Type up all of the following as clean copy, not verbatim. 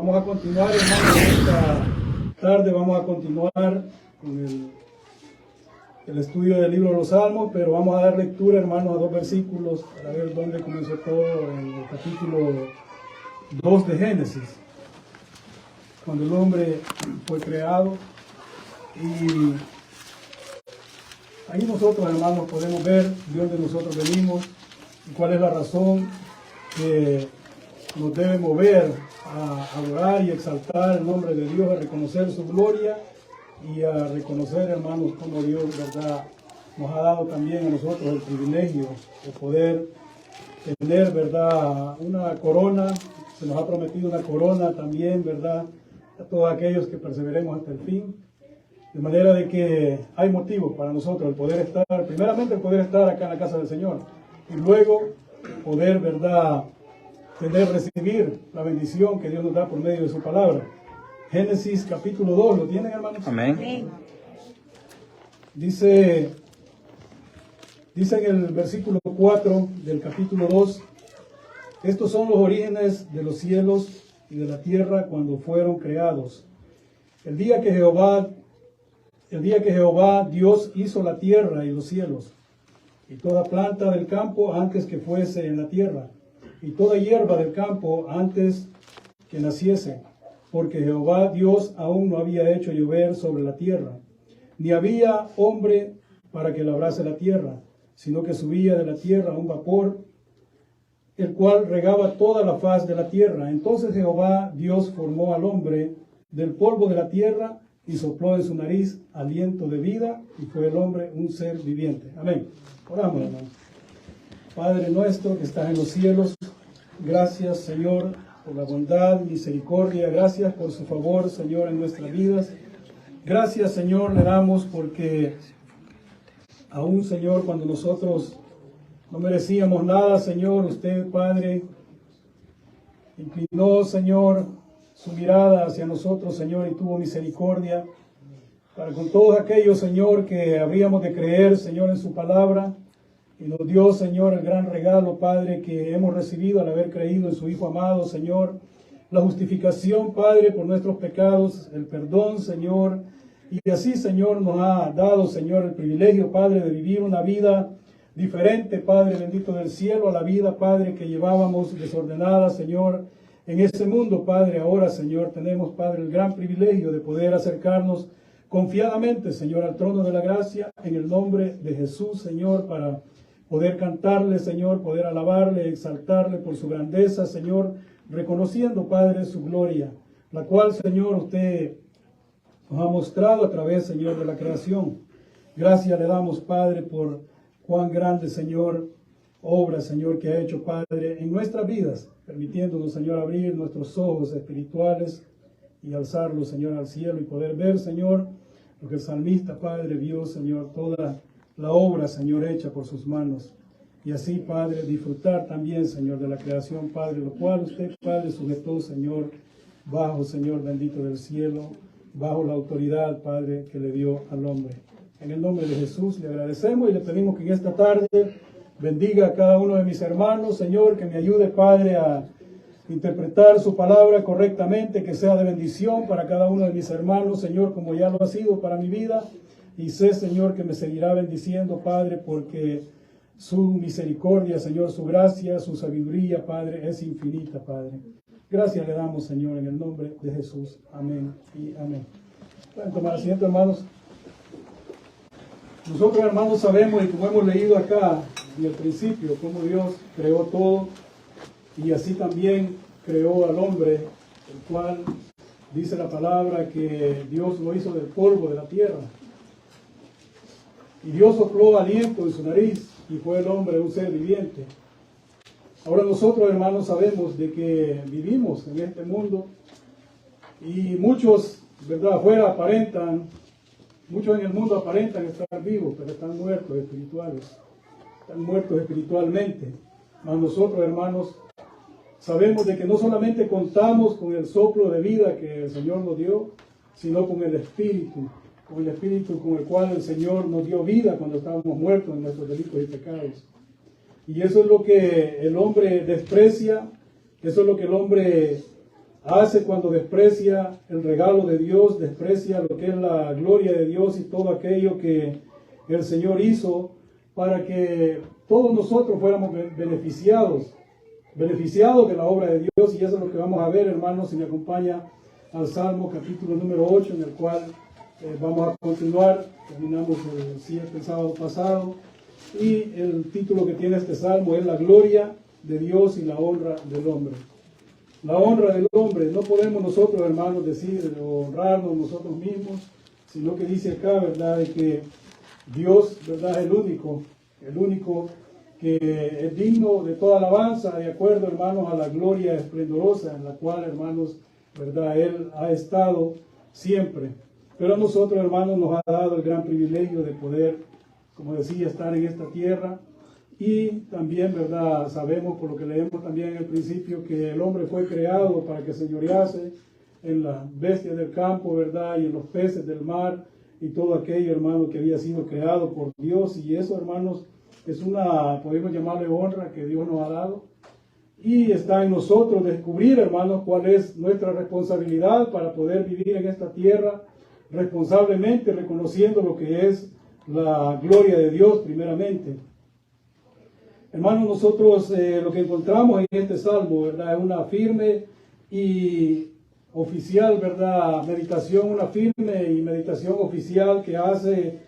Vamos a continuar, hermanos, esta tarde vamos a continuar con el estudio del libro de los Salmos, pero vamos a dar lectura, hermanos, a dos versículos para ver dónde comenzó todo en el capítulo 2 de Génesis, cuando el hombre fue creado. Y ahí nosotros, hermanos, podemos ver de dónde nosotros venimos y cuál es la razón que nos debe mover a adorar y exaltar el nombre de Dios, a reconocer su gloria y a reconocer, hermanos, como Dios, ¿verdad?, nos ha dado también a nosotros el privilegio de poder tener, ¿verdad?, una corona. Se nos ha prometido una corona también, ¿verdad?, a todos aquellos que perseveremos hasta el fin. De manera de que hay motivos para nosotros el poder estar, primeramente el poder estar acá en la casa del Señor, y luego poder, ¿verdad?, recibir la bendición que Dios nos da por medio de su palabra. Génesis capítulo 2, ¿lo tienen, hermanos? Amén. Dice en el versículo 4 del capítulo 2, estos son los orígenes de los cielos y de la tierra cuando fueron creados. El día que Jehová Dios hizo la tierra y los cielos, y toda planta del campo antes que fuese en la tierra, y toda hierba del campo antes que naciese, porque Jehová Dios aún no había hecho llover sobre la tierra, ni había hombre para que labrase la tierra, sino que subía de la tierra un vapor, el cual regaba toda la faz de la tierra. Entonces Jehová Dios formó al hombre del polvo de la tierra, y sopló en su nariz aliento de vida, y fue el hombre un ser viviente. Amén. Oramos, hermanos. Padre nuestro que estás en los cielos, gracias, Señor, por la bondad, misericordia, gracias por su favor, Señor, en nuestras vidas. Gracias, Señor, le damos porque aún, Señor, cuando nosotros no merecíamos nada, Señor, usted, Padre, inclinó, Señor, su mirada hacia nosotros, Señor, y tuvo misericordia para con todos aquellos, Señor, que habríamos de creer, Señor, en su palabra, y nos dio, Señor, el gran regalo, Padre, que hemos recibido al haber creído en su Hijo amado, Señor, la justificación, Padre, por nuestros pecados, el perdón, Señor, y así, Señor, nos ha dado, Señor, el privilegio, Padre, de vivir una vida diferente, Padre bendito del cielo, a la vida, Padre, que llevábamos desordenada, Señor, en ese mundo, Padre. Ahora, Señor, tenemos, Padre, el gran privilegio de poder acercarnos confiadamente, Señor, al trono de la gracia, en el nombre de Jesús, Señor, para poder cantarle, Señor, poder alabarle, exaltarle por su grandeza, Señor, reconociendo, Padre, su gloria, la cual, Señor, usted nos ha mostrado a través, Señor, de la creación. Gracias le damos, Padre, por cuán grande, Señor, obra, Señor, que ha hecho, Padre, en nuestras vidas, permitiéndonos, Señor, abrir nuestros ojos espirituales y alzarlos, Señor, al cielo y poder ver, Señor, lo que el salmista, Padre, vio, Señor, toda la obra, Señor, hecha por sus manos. Y así, Padre, disfrutar también, Señor, de la creación, Padre, lo cual usted, Padre, sujetó, Señor, bajo, Señor, bendito del cielo, bajo la autoridad, Padre, que le dio al hombre. En el nombre de Jesús le agradecemos y le pedimos que en esta tarde bendiga a cada uno de mis hermanos, Señor, que me ayude, Padre, a interpretar su palabra correctamente, que sea de bendición para cada uno de mis hermanos, Señor, como ya lo ha sido para mi vida. Y sé, Señor, que me seguirá bendiciendo, Padre, porque su misericordia, Señor, su gracia, su sabiduría, Padre, es infinita, Padre. Gracias le damos, Señor, en el nombre de Jesús. Amén y amén. Pueden tomar asiento, hermanos. Nosotros, hermanos, sabemos, y como hemos leído acá en el principio, cómo Dios creó todo, y así también creó al hombre, el cual dice la palabra que Dios lo hizo del polvo de la tierra. Y Dios sopló aliento en su nariz, y fue el hombre un ser viviente. Ahora nosotros, hermanos, sabemos de que vivimos en este mundo, y muchos, ¿verdad?, afuera aparentan, muchos en el mundo aparentan estar vivos, pero están muertos espiritualmente. Mas nosotros, hermanos, sabemos de que no solamente contamos con el soplo de vida que el Señor nos dio, sino con el Espíritu con el cual el Señor nos dio vida cuando estábamos muertos en nuestros delitos y pecados. Y eso es lo que el hombre desprecia, eso es lo que el hombre hace cuando desprecia el regalo de Dios, desprecia lo que es la gloria de Dios y todo aquello que el Señor hizo para que todos nosotros fuéramos beneficiados de la obra de Dios. Y eso es lo que vamos a ver, hermanos, si me acompaña al Salmo capítulo número 8, en el cual vamos a continuar. Terminamos el 7 el sábado pasado, y el título que tiene este salmo es la gloria de Dios y la honra del hombre. La honra del hombre, no podemos nosotros, hermanos, decir o honrarnos nosotros mismos, sino que dice acá, ¿verdad?, de que Dios, ¿verdad?, es el único que es digno de toda alabanza, de acuerdo, hermanos, a la gloria esplendorosa en la cual, hermanos, ¿verdad?, Él ha estado siempre. Pero a nosotros, hermanos, nos ha dado el gran privilegio de poder, como decía, estar en esta tierra. Y también, ¿verdad?, sabemos por lo que leemos también en el principio que el hombre fue creado para que señorease en las bestias del campo, ¿verdad?, y en los peces del mar y todo aquello, hermano, que había sido creado por Dios. Y eso, hermanos, es una, podemos llamarle honra que Dios nos ha dado. Y está en nosotros descubrir, hermanos, cuál es nuestra responsabilidad para poder vivir en esta tierra responsablemente, reconociendo lo que es la gloria de Dios primeramente. Hermanos, nosotros lo que encontramos en este salmo, ¿verdad?, es una firme y oficial, ¿verdad?, meditación, una firme y meditación oficial que hace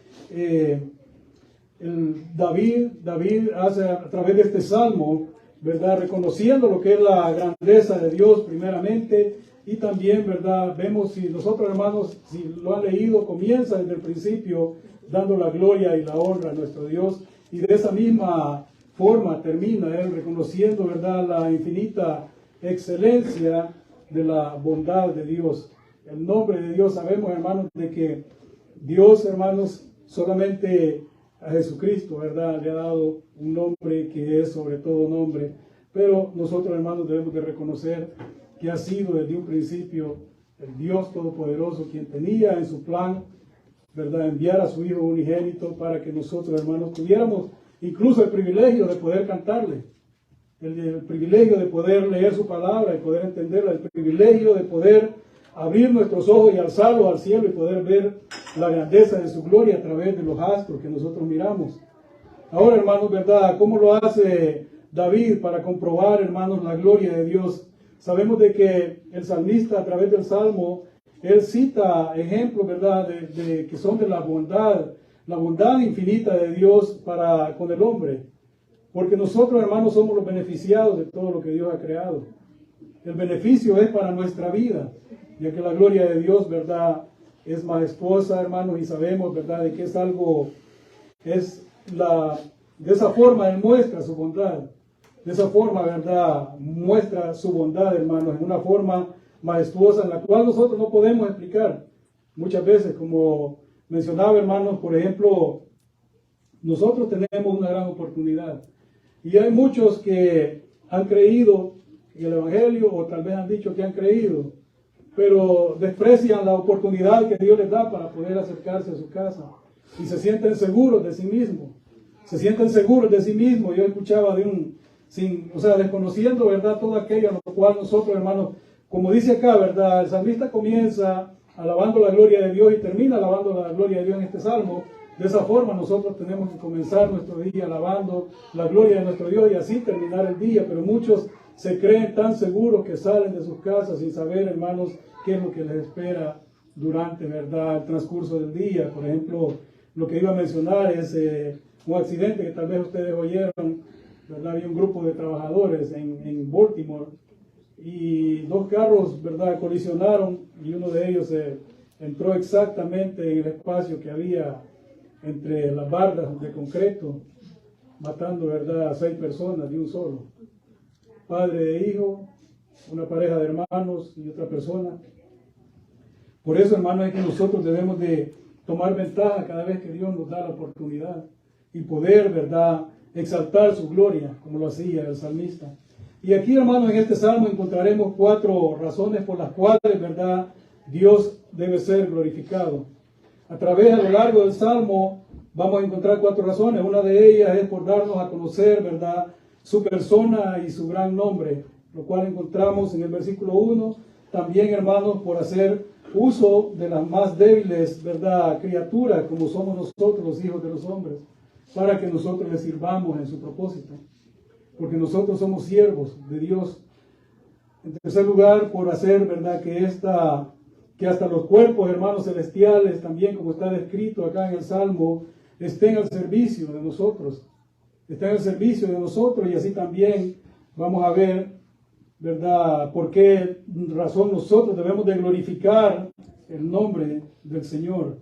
David hace a través de este salmo, ¿verdad?, reconociendo lo que es la grandeza de Dios primeramente. Y también, ¿verdad?, vemos, si nosotros, hermanos, si lo han leído, comienza desde el principio dando la gloria y la honra a nuestro Dios, y de esa misma forma termina él reconociendo, ¿verdad?, la infinita excelencia de la bondad de Dios. El nombre de Dios, sabemos, hermanos, de que Dios, hermanos, solamente a Jesucristo, ¿verdad?, le ha dado un nombre que es sobre todo nombre, pero nosotros, hermanos, debemos de reconocer que ha sido desde un principio el Dios Todopoderoso quien tenía en su plan, ¿verdad?, enviar a su Hijo unigénito para que nosotros, hermanos, tuviéramos incluso el privilegio de poder cantarle, el privilegio de poder leer su palabra y poder entenderla, el privilegio de poder abrir nuestros ojos y alzarlos al cielo y poder ver la grandeza de su gloria a través de los astros que nosotros miramos. Ahora, hermanos, ¿verdad?, ¿cómo lo hace David para comprobar, hermanos, la gloria de Dios? Sabemos de que el salmista, a través del Salmo, él cita ejemplos, ¿verdad?, de que son de la bondad infinita de Dios para con el hombre. Porque nosotros, hermanos, somos los beneficiados de todo lo que Dios ha creado. El beneficio es para nuestra vida, ya que la gloria de Dios, ¿verdad?, es majestuosa, hermanos, y sabemos, ¿verdad?, de que es algo, de esa forma Él muestra su bondad. De esa forma, ¿verdad?, muestra su bondad, hermanos, en una forma majestuosa en la cual nosotros no podemos explicar. Muchas veces, como mencionaba, hermanos, por ejemplo, nosotros tenemos una gran oportunidad. Y hay muchos que han creído en el Evangelio, o tal vez han dicho que han creído, pero desprecian la oportunidad que Dios les da para poder acercarse a su casa. Y se sienten seguros de sí mismos. Se sienten seguros de sí mismos. Yo escuchaba desconociendo, ¿verdad?, todo aquello, lo cual nosotros, hermanos, como dice acá, ¿verdad?, el salmista comienza alabando la gloria de Dios y termina alabando la gloria de Dios en este salmo. De esa forma nosotros tenemos que comenzar nuestro día alabando la gloria de nuestro Dios y así terminar el día. Pero muchos se creen tan seguros que salen de sus casas sin saber, hermanos, qué es lo que les espera durante, ¿verdad?, el transcurso del día. Por ejemplo, lo que iba a mencionar es un accidente que tal vez ustedes oyeron, ¿verdad? Había un grupo de trabajadores en Baltimore y dos carros, ¿verdad?, colisionaron, y uno de ellos entró exactamente en el espacio que había entre las bardas de concreto, matando, ¿verdad?, a 6 personas de un solo. Padre e hijo, una pareja de hermanos y otra persona. Por eso, hermanos, es que nosotros debemos de tomar ventaja cada vez que Dios nos da la oportunidad y poder, ¿verdad?, exaltar su gloria, como lo hacía el salmista. Y aquí, hermanos, en este salmo encontraremos 4 razones por las cuales, ¿verdad?, Dios debe ser glorificado. A lo largo del salmo vamos a encontrar 4 razones. Una de ellas es por darnos a conocer, ¿verdad?, su persona y su gran nombre, lo cual encontramos en el versículo 1, también, hermanos, por hacer uso de las más débiles, ¿verdad?, criaturas, como somos nosotros, los hijos de los hombres, para que nosotros les sirvamos en su propósito, porque nosotros somos siervos de Dios. En tercer lugar, por hacer, ¿verdad?, que hasta los cuerpos, hermanos celestiales, también como está descrito acá en el Salmo, estén al servicio de nosotros, estén al servicio de nosotros, y así también vamos a ver, ¿verdad?, por qué razón nosotros debemos de glorificar el nombre del Señor,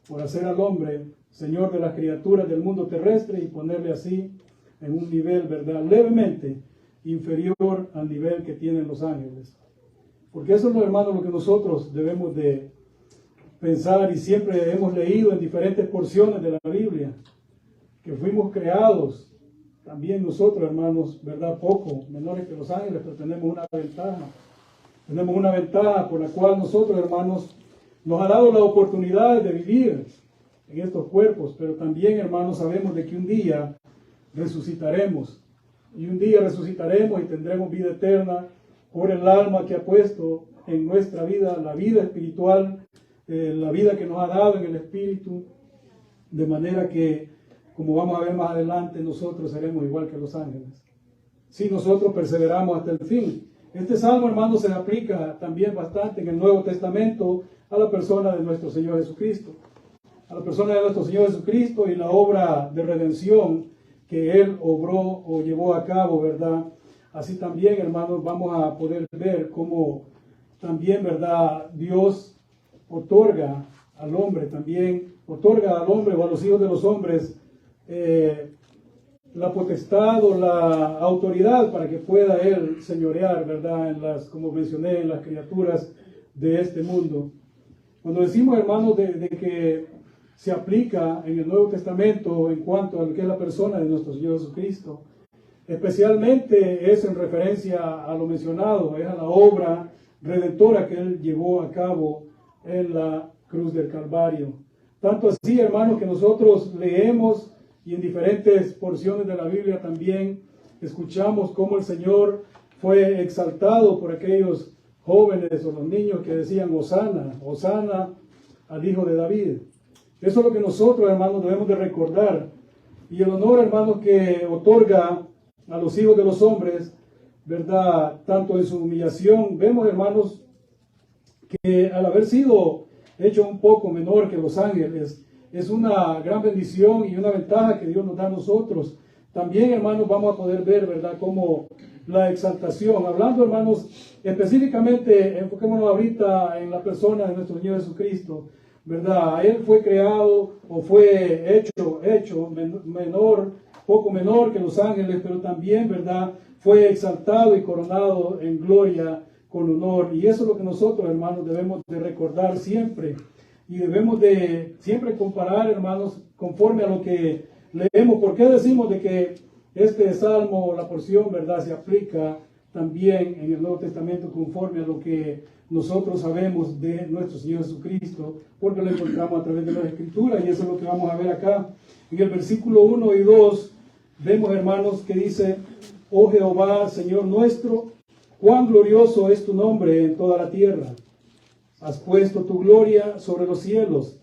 por hacer al hombre Señor de las criaturas del mundo terrestre y ponerle así en un nivel, ¿verdad?, levemente inferior al nivel que tienen los ángeles. Porque eso es, hermanos, lo que nosotros debemos de pensar, y siempre hemos leído en diferentes porciones de la Biblia, que fuimos creados también nosotros, hermanos, ¿verdad?, poco menores que los ángeles, pero tenemos una ventaja. Tenemos una ventaja por la cual nosotros, hermanos, nos ha dado la oportunidad de vivir en estos cuerpos, pero también, hermanos, sabemos de que un día resucitaremos. Y un día resucitaremos y tendremos vida eterna por el alma que ha puesto en nuestra vida, la vida espiritual, la vida que nos ha dado en el Espíritu, de manera que, como vamos a ver más adelante, nosotros seremos igual que los ángeles, si nosotros perseveramos hasta el fin. Este salmo, hermanos, se aplica también bastante en el Nuevo Testamento a la persona de nuestro Señor Jesucristo, a la persona de nuestro Señor Jesucristo y la obra de redención que Él obró o llevó a cabo, ¿verdad? Así también, hermanos, vamos a poder ver cómo también, ¿verdad?, Dios otorga al hombre o a los hijos de los hombres la potestad o la autoridad para que pueda Él señorear, ¿verdad?, como mencioné, en las criaturas de este mundo. Cuando decimos, hermanos, de que se aplica en el Nuevo Testamento en cuanto a lo que es la persona de nuestro Señor Jesucristo, especialmente es en referencia a lo mencionado, es a la obra redentora que Él llevó a cabo en la cruz del Calvario. Tanto así, hermanos, que nosotros leemos y en diferentes porciones de la Biblia también escuchamos cómo el Señor fue exaltado por aquellos jóvenes o los niños que decían Hosana, Hosana al Hijo de David. Eso es lo que nosotros, hermanos, debemos de recordar. Y el honor, hermanos, que otorga a los hijos de los hombres, ¿verdad?, tanto en su humillación. Vemos, hermanos, que al haber sido hecho un poco menor que los ángeles, es una gran bendición y una ventaja que Dios nos da a nosotros. También, hermanos, vamos a poder ver, ¿verdad?, cómo la exaltación. Hablando, hermanos, específicamente, enfoquémonos ahorita en la persona de nuestro Señor Jesucristo, ¿verdad? Él fue creado o fue hecho menor, poco menor que los ángeles, pero también, ¿verdad?, fue exaltado y coronado en gloria con honor. Y eso es lo que nosotros, hermanos, debemos de recordar siempre. Y debemos de siempre comparar, hermanos, conforme a lo que leemos. ¿Por qué decimos de que este salmo, la porción, ¿verdad?, se aplica también en el Nuevo Testamento conforme a lo que nosotros sabemos de nuestro Señor Jesucristo? Porque lo encontramos a través de las Escrituras, y eso es lo que vamos a ver acá. En el versículo 1 y 2 vemos, hermanos, que dice: Oh Jehová, Señor nuestro, cuán glorioso es tu nombre en toda la tierra. Has puesto tu gloria sobre los cielos.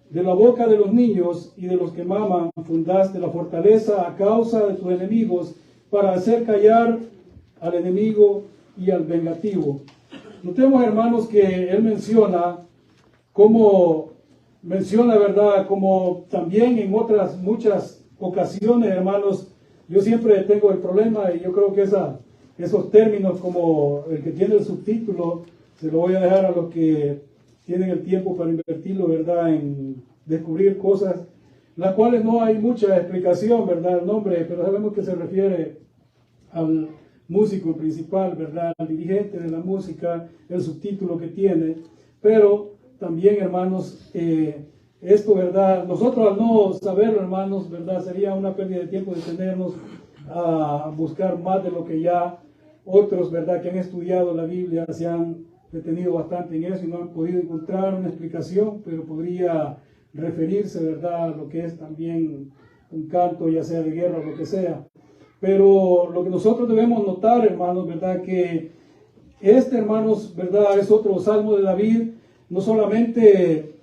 De la boca de los niños y de los que maman fundaste la fortaleza a causa de tus enemigos, para hacer callar al enemigo y al vengativo. Notemos, hermanos, que él menciona, ¿verdad?, como también en otras muchas ocasiones, hermanos. Yo siempre tengo el problema, y yo creo que esos términos, como el que tiene el subtítulo, se lo voy a dejar a los que tienen el tiempo para invertirlo, ¿verdad?, en descubrir cosas, las cuales no hay mucha explicación, ¿verdad?, el nombre, pero sabemos que se refiere al músico principal, ¿verdad?, al dirigente de la música, el subtítulo que tiene. Pero también, hermanos, esto, ¿verdad?, nosotros al no saberlo, hermanos, ¿verdad?, sería una pérdida de tiempo detenernos a buscar más de lo que ya otros, ¿verdad?, que han estudiado la Biblia se han detenido bastante en eso y no han podido encontrar una explicación, pero podría referirse, ¿verdad?, a lo que es también un canto, ya sea de guerra o lo que sea. Pero lo que nosotros debemos notar, hermanos, ¿verdad?, que Este, hermanos, ¿verdad? Es otro salmo de David, no solamente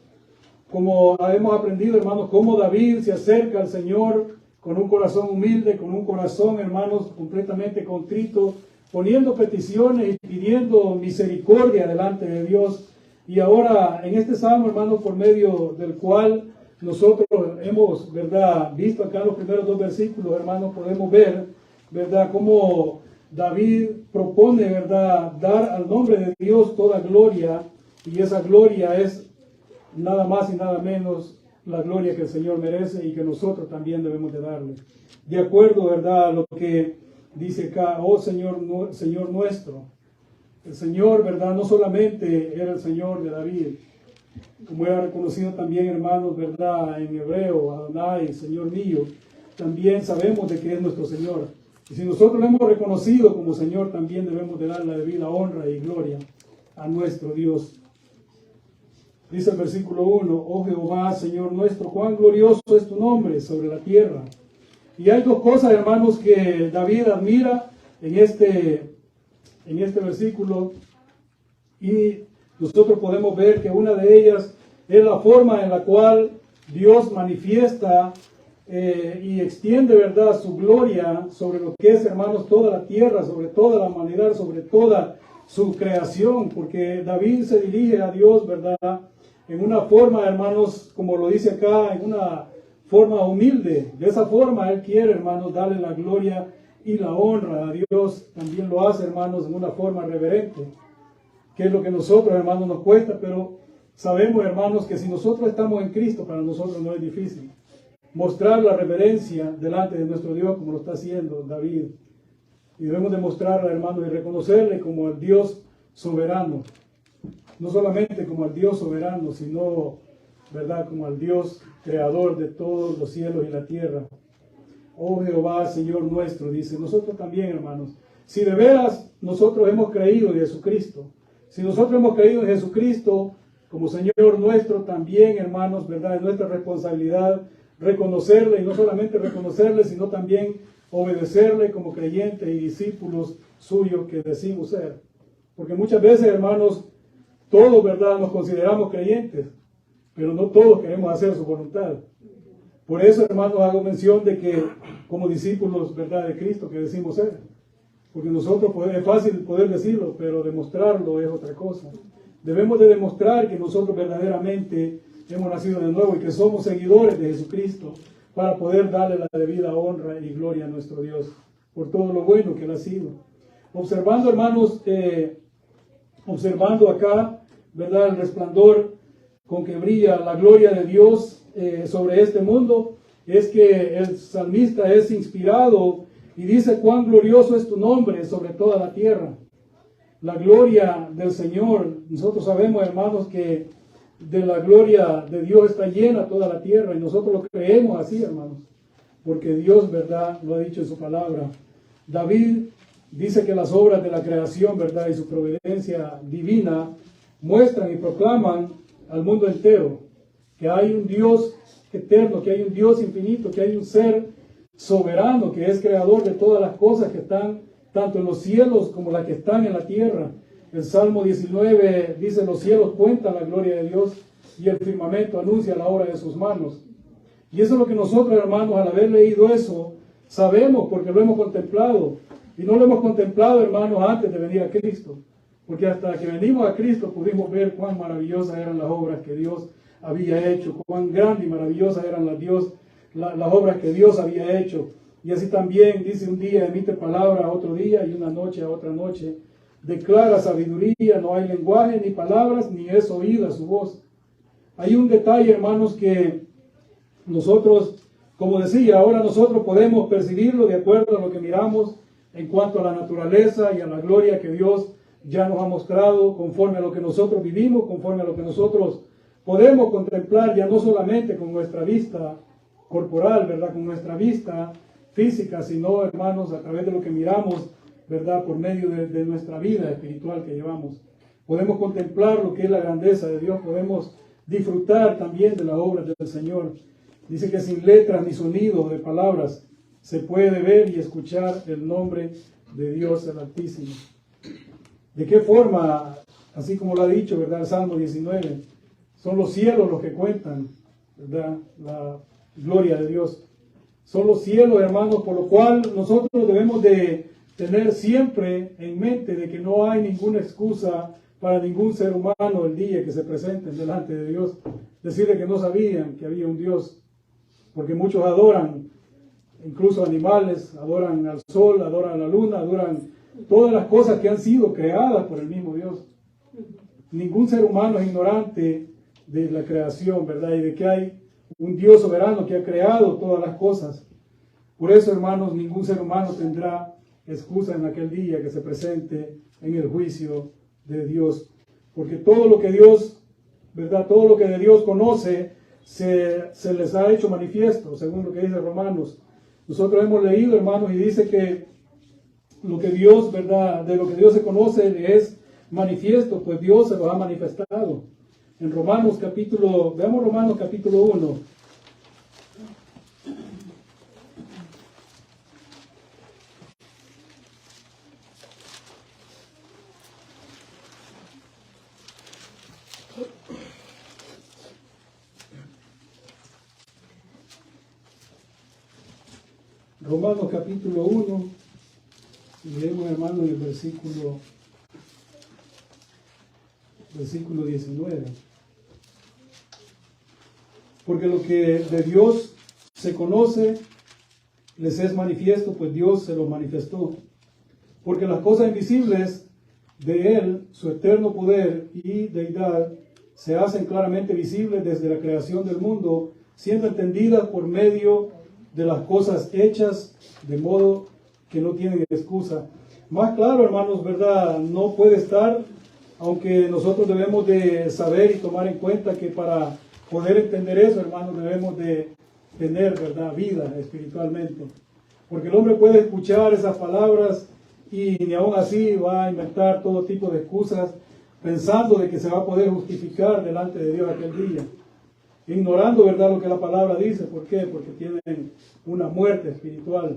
como hemos aprendido, hermanos, cómo David se acerca al Señor con un corazón humilde, con un corazón, hermanos, completamente contrito, poniendo peticiones y pidiendo misericordia delante de Dios. Y ahora, en este salmo, hermanos, por medio del cual nosotros hemos, ¿verdad?, visto acá los primeros 2 versículos, hermanos, podemos ver, ¿verdad?, cómo David propone, ¿verdad?, dar al nombre de Dios toda gloria, y esa gloria es nada más y nada menos la gloria que el Señor merece y que nosotros también debemos de darle. De acuerdo, ¿verdad?, a lo que dice acá, oh Señor, Señor nuestro. El Señor, ¿verdad?, no solamente era el Señor de David, como era reconocido también, hermanos, ¿verdad?, en hebreo, Adonai, Señor mío, también sabemos de que es nuestro Señor. Y si nosotros lo hemos reconocido como Señor, también debemos de dar la debida honra y gloria a nuestro Dios. Dice el versículo 1, oh Jehová, Señor nuestro, cuán glorioso es tu nombre sobre la tierra. Y hay 2 cosas, hermanos, que David admira en este versículo, y nosotros podemos ver que una de ellas es la forma en la cual Dios manifiesta y extiende, ¿verdad?, su gloria sobre lo que es, hermanos, toda la tierra, sobre toda la humanidad, sobre toda su creación, porque David se dirige a Dios, ¿verdad?, en una forma, hermanos, como lo dice acá, en una forma humilde. De esa forma él quiere, hermanos, darle la gloria y la honra a Dios. También lo hace, hermanos, en una forma reverente, que es lo que nosotros, hermanos, nos cuesta, pero sabemos, hermanos, que si nosotros estamos en Cristo, para nosotros no es difícil mostrar la reverencia delante de nuestro Dios, como lo está haciendo David. Y debemos demostrarla, hermanos, y reconocerle como el Dios soberano. No solamente como al Dios soberano, sino, ¿verdad?, como al Dios creador de todos los cielos y la tierra. Oh Jehová, Señor nuestro, dice, nosotros también, hermanos, si de veras nosotros hemos creído en Jesucristo, si nosotros hemos creído en Jesucristo como Señor nuestro, también, hermanos, ¿verdad?, es nuestra responsabilidad reconocerle, y no solamente reconocerle, sino también obedecerle como creyentes y discípulos suyos que decimos ser. Porque muchas veces, hermanos, todos, ¿verdad?, nos consideramos creyentes, pero no todos queremos hacer su voluntad. Por eso, hermanos, hago mención de que como discípulos, ¿verdad?, de Cristo que decimos ser. Porque nosotros es fácil poder decirlo, pero demostrarlo es otra cosa. Debemos de demostrar que nosotros verdaderamente hemos nacido de nuevo y que somos seguidores de Jesucristo para poder darle la debida honra y gloria a nuestro Dios por todo lo bueno que él ha sido. Observando, hermanos, observando acá, ¿verdad?, el resplandor con que brilla la gloria de Dios sobre este mundo, es que el salmista es inspirado y dice cuán glorioso es tu nombre sobre toda la tierra. La gloria del Señor, nosotros sabemos, hermanos, que de la gloria de Dios está llena toda la tierra, y nosotros lo creemos así, hermanos, porque Dios, ¿verdad?, lo ha dicho en su palabra. David dice que las obras de la creación, ¿verdad?, y su providencia divina muestran y proclaman al mundo entero que hay un Dios eterno, que hay un Dios infinito, que hay un ser soberano que es creador de todas las cosas que están tanto en los cielos como las que están en la tierra. El Salmo 19 dice, los cielos cuentan la gloria de Dios y el firmamento anuncia la obra de sus manos. Y eso es lo que nosotros, hermanos, al haber leído eso, sabemos porque lo hemos contemplado. Y no lo hemos contemplado, hermanos, antes de venir a Cristo. Porque hasta que venimos a Cristo pudimos ver cuán maravillosas eran las obras que Dios había hecho, cuán grandes y maravillosas eran las obras que Dios había hecho. Y así también dice, un día emite palabra a otro día y una noche a otra noche. Declara sabiduría, no hay lenguaje ni palabras, ni es oída su voz. Hay un detalle, hermanos, que nosotros, como decía, ahora nosotros podemos percibirlo de acuerdo a lo que miramos en cuanto a la naturaleza y a la gloria que Dios ya nos ha mostrado, conforme a lo que nosotros vivimos, conforme a lo que nosotros podemos contemplar, ya no solamente con nuestra vista corporal, ¿verdad?, con nuestra vista física, sino, hermanos, a través de lo que miramos, ¿verdad?, por medio de nuestra vida espiritual que llevamos. Podemos contemplar lo que es la grandeza de Dios, podemos disfrutar también de las obras del Señor. Dice que sin letras ni sonido de palabras se puede ver y escuchar el nombre de Dios el Altísimo. ¿De qué forma, así como lo ha dicho, ¿verdad? El Salmo 19, son los cielos los que cuentan, ¿verdad? La gloria de Dios. Son los cielos, hermanos, por lo cual nosotros debemos de tener siempre en mente de que no hay ninguna excusa para ningún ser humano el día que se presenten delante de Dios. Decirle que no sabían que había un Dios, porque muchos adoran, incluso animales, adoran al sol, adoran a la luna, adoran todas las cosas que han sido creadas por el mismo Dios. Ningún ser humano es ignorante de la creación, ¿verdad? Y de que hay un Dios soberano que ha creado todas las cosas. Por eso, hermanos, ningún ser humano tendrá excusa en aquel día que se presente en el juicio de Dios. Porque todo lo que Dios, ¿verdad? Todo lo que de Dios conoce se les ha hecho manifiesto, según lo que dice Romanos. Nosotros hemos leído, hermanos, y dice que lo que Dios, ¿verdad? De lo que Dios se conoce es manifiesto, pues Dios se lo ha manifestado. En Romanos capítulo, veamos Romanos capítulo 1. Romanos capítulo 1, y leemos, hermano, en el versículo 19. Porque lo que de Dios se conoce les es manifiesto, pues Dios se lo manifestó. Porque las cosas invisibles de Él, su eterno poder y deidad, se hacen claramente visibles desde la creación del mundo, siendo entendidas por medio de las cosas hechas, de modo que no tienen excusa. Más claro, hermanos, ¿verdad? No puede estar, aunque nosotros debemos de saber y tomar en cuenta que para poder entender eso, hermanos, debemos de tener, ¿verdad?, vida espiritualmente. Porque el hombre puede escuchar esas palabras y ni aún así va a inventar todo tipo de excusas, pensando de que se va a poder justificar delante de Dios aquel día. Ignorando, ¿verdad?, lo que la palabra dice. ¿Por qué? Porque tienen una muerte espiritual.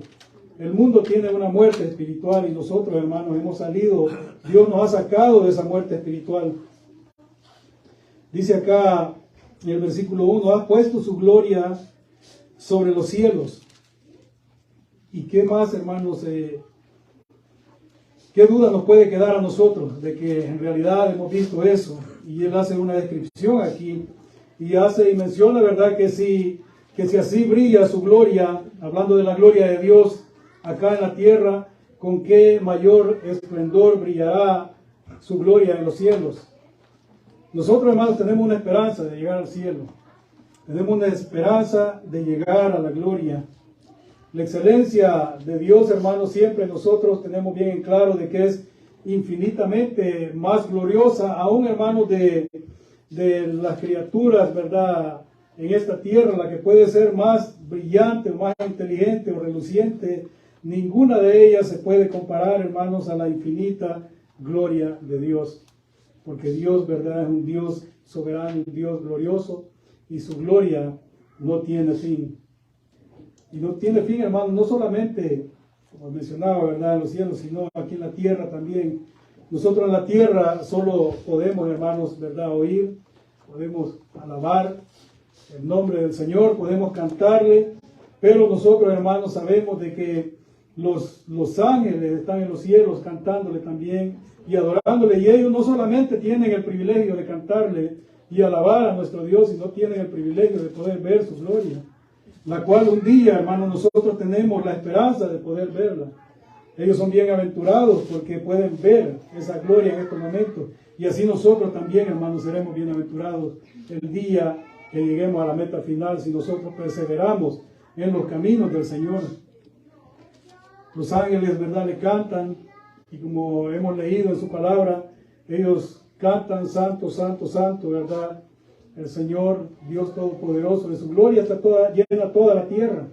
El mundo tiene una muerte espiritual y nosotros, hermanos, hemos salido, Dios nos ha sacado de esa muerte espiritual. Dice acá en el versículo 1, ha puesto su gloria sobre los cielos. ¿Y qué más, hermanos? ¿Qué duda nos puede quedar a nosotros de que en realidad hemos visto eso? Y él hace una descripción aquí y menciona, ¿verdad?, que si así brilla su gloria, hablando de la gloria de Dios acá en la tierra, con qué mayor esplendor brillará su gloria en los cielos. Nosotros, hermanos, tenemos una esperanza de llegar al cielo. Tenemos una esperanza de llegar a la gloria. La excelencia de Dios, hermanos, siempre nosotros tenemos bien en claro de que es infinitamente más gloriosa, aún, hermanos, de las criaturas, ¿verdad?, en esta tierra, la que puede ser más brillante, más inteligente o reluciente. Ninguna de ellas se puede comparar, hermanos, a la infinita gloria de Dios. Porque Dios, ¿verdad?, es un Dios soberano, un Dios glorioso, y su gloria no tiene fin. Y no tiene fin, hermanos, no solamente, como mencionaba, ¿verdad?, en los cielos, sino aquí en la tierra también. Nosotros en la tierra solo podemos, hermanos, ¿verdad?, oír, podemos alabar el nombre del Señor, podemos cantarle, pero nosotros, hermanos, sabemos de que los ángeles están en los cielos cantándole también y adorándole, y ellos no solamente tienen el privilegio de cantarle y alabar a nuestro Dios, sino tienen el privilegio de poder ver su gloria, la cual un día, hermanos, nosotros tenemos la esperanza de poder verla. Ellos son bienaventurados porque pueden ver esa gloria en estos momentos, y así nosotros también, hermanos, seremos bienaventurados el día que lleguemos a la meta final, si nosotros perseveramos en los caminos del Señor. Los ángeles, ¿verdad?, le cantan, y como hemos leído en su palabra, ellos cantan: santo, santo, santo, ¿verdad? El Señor, Dios Todopoderoso, de su gloria está llena toda la tierra.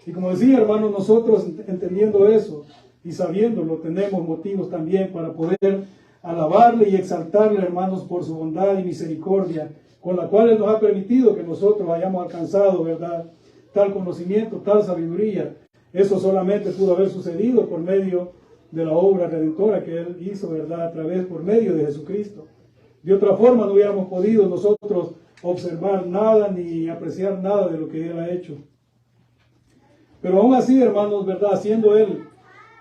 Y como decía, hermanos, nosotros entendiendo eso y sabiéndolo, tenemos motivos también para poder alabarle y exaltarle, hermanos, por su bondad y misericordia, con la cual Él nos ha permitido que nosotros hayamos alcanzado, ¿verdad?, tal conocimiento, tal sabiduría. Eso solamente pudo haber sucedido por medio de la obra redentora que Él hizo, ¿verdad?, a través, por medio de Jesucristo. De otra forma no hubiéramos podido nosotros observar nada ni apreciar nada de lo que Él ha hecho. Pero aún así, hermanos, ¿verdad?, siendo Él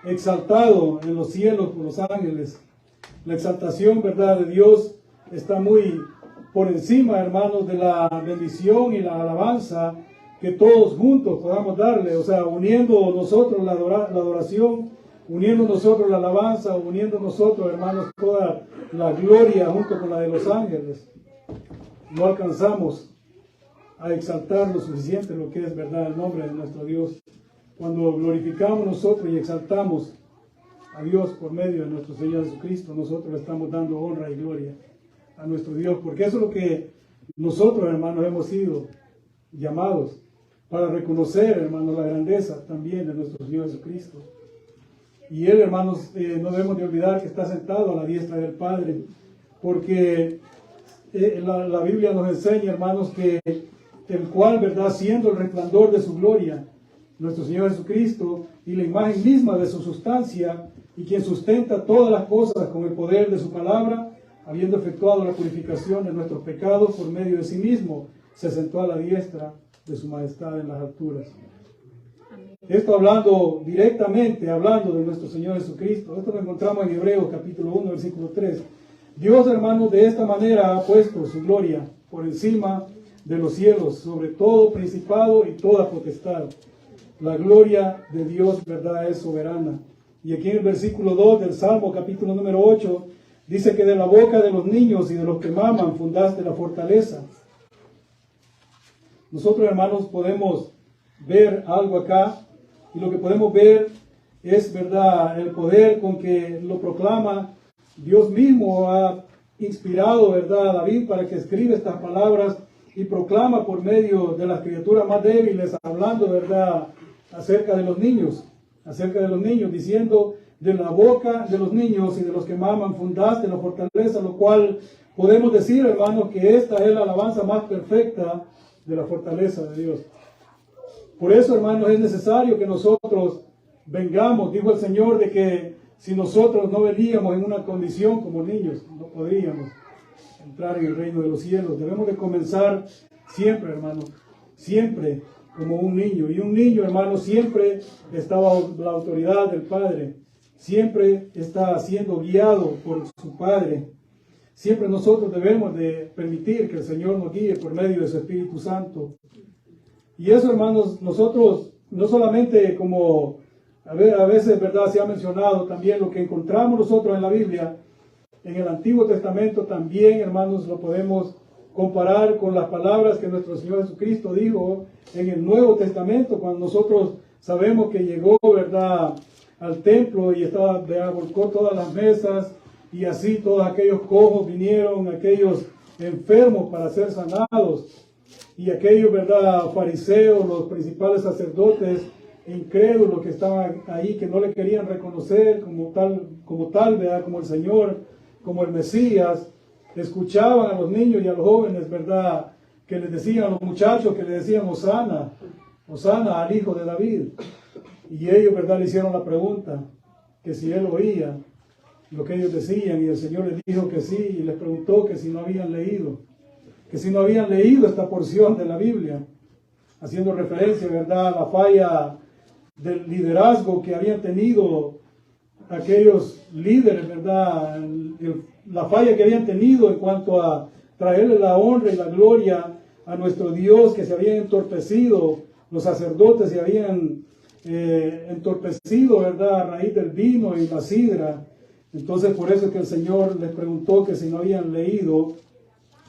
exaltado en los cielos por los ángeles, la exaltación, ¿verdad?, de Dios está muy por encima, hermanos, de la bendición y la alabanza que todos juntos podamos darle, o sea, uniendo nosotros la adoración, uniendo nosotros la alabanza, uniendo nosotros, hermanos, toda la gloria junto con la de los ángeles. No alcanzamos a exaltar lo suficiente lo que es, ¿verdad?, el nombre de nuestro Dios. Cuando glorificamos nosotros y exaltamos a Dios por medio de nuestro Señor Jesucristo, nosotros le estamos dando honra y gloria a nuestro Dios, porque eso es lo que nosotros, hermanos, hemos sido llamados para reconocer, hermanos, la grandeza también de nuestro Señor Jesucristo. Y Él, hermanos, no debemos de olvidar que está sentado a la diestra del Padre, porque la Biblia nos enseña, hermanos, que el cual, ¿verdad?, siendo el resplandor de su gloria, nuestro Señor Jesucristo, y la imagen misma de su sustancia, y quien sustenta todas las cosas con el poder de su palabra, habiendo efectuado la purificación de nuestros pecados por medio de sí mismo, se sentó a la diestra de su majestad en las alturas. Esto hablando directamente, hablando de nuestro Señor Jesucristo. Esto lo encontramos en Hebreos capítulo 1, versículo 3. Dios, hermanos, de esta manera ha puesto su gloria por encima de los cielos, sobre todo principado y toda potestad. La gloria de Dios, verdad, es soberana. Y aquí en el versículo 2 del Salmo capítulo número 8, dice que de la boca de los niños y de los que maman fundaste la fortaleza. Nosotros, hermanos, podemos ver algo acá, y lo que podemos ver es, verdad, el poder con que lo proclama Dios mismo. Ha inspirado, verdad, a David para que escriba estas palabras y proclama por medio de las criaturas más débiles, hablando, verdad, acerca de los niños, diciendo: de la boca de los niños y de los que maman fundaste la fortaleza, lo cual podemos decir, hermanos, que esta es la alabanza más perfecta de la fortaleza de Dios. Por eso, hermanos, es necesario que nosotros vengamos. Dijo el Señor de que si nosotros no veníamos en una condición como niños, no podríamos entrar en el reino de los cielos. Debemos de comenzar siempre, hermanos, siempre como un niño. Y un niño, hermanos, siempre está bajo la autoridad del Padre. Siempre está siendo guiado por su Padre. Siempre nosotros debemos de permitir que el Señor nos guíe por medio de su Espíritu Santo. Y eso, hermanos, nosotros no solamente como a veces, verdad, se ha mencionado también lo que encontramos nosotros en la Biblia, en el Antiguo Testamento también, hermanos, lo podemos comparar con las palabras que nuestro Señor Jesucristo dijo en el Nuevo Testamento, cuando nosotros sabemos que llegó, verdad, al templo y volcó todas las mesas, y así todos aquellos cojos vinieron, aquellos enfermos para ser sanados. Y aquellos, verdad, fariseos, los principales sacerdotes, incrédulos que estaban ahí, que no le querían reconocer como tal, verdad, como el Señor, como el Mesías, escuchaban a los niños y a los jóvenes, verdad, que les decían, a los muchachos que le decían: Hosana, Hosana al Hijo de David. Y ellos, verdad, le hicieron la pregunta, que si él oía lo que ellos decían, y el Señor les dijo que sí, y les preguntó que si no habían leído esta porción de la Biblia, haciendo referencia, verdad, a la falla del liderazgo que habían tenido aquellos líderes, verdad, la falla que habían tenido en cuanto a traerle la honra y la gloria a nuestro Dios, que se habían entorpecido, los sacerdotes se habían entorpecido, verdad, a raíz del vino y la sidra. Entonces, por eso es que el Señor les preguntó que si no habían leído,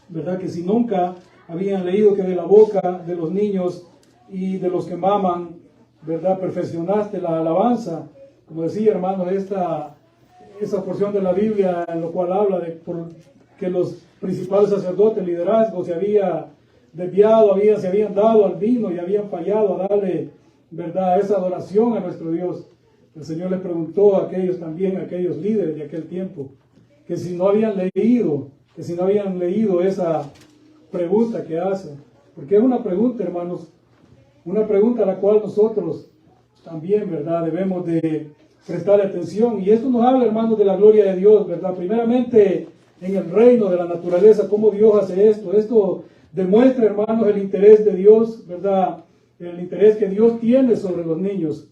verdad, que si nunca habían leído que de la boca de los niños y de los que maman, verdad, perfeccionaste la alabanza. Como decía, hermano, esa porción de la Biblia en lo cual habla de que los principales sacerdotes, liderazgo, se había desviado, se habían dado al vino y habían fallado a darle, verdad, esa adoración a nuestro Dios. El Señor les preguntó a aquellos líderes de aquel tiempo, que si no habían leído esa pregunta que hacen. Porque es una pregunta, hermanos, una pregunta a la cual nosotros también, verdad, debemos de prestarle atención. Y esto nos habla, hermanos, de la gloria de Dios, ¿verdad? Primeramente, en el reino de la naturaleza, cómo Dios hace esto. Esto demuestra, hermanos, el interés de Dios, ¿verdad? El interés que Dios tiene sobre los niños.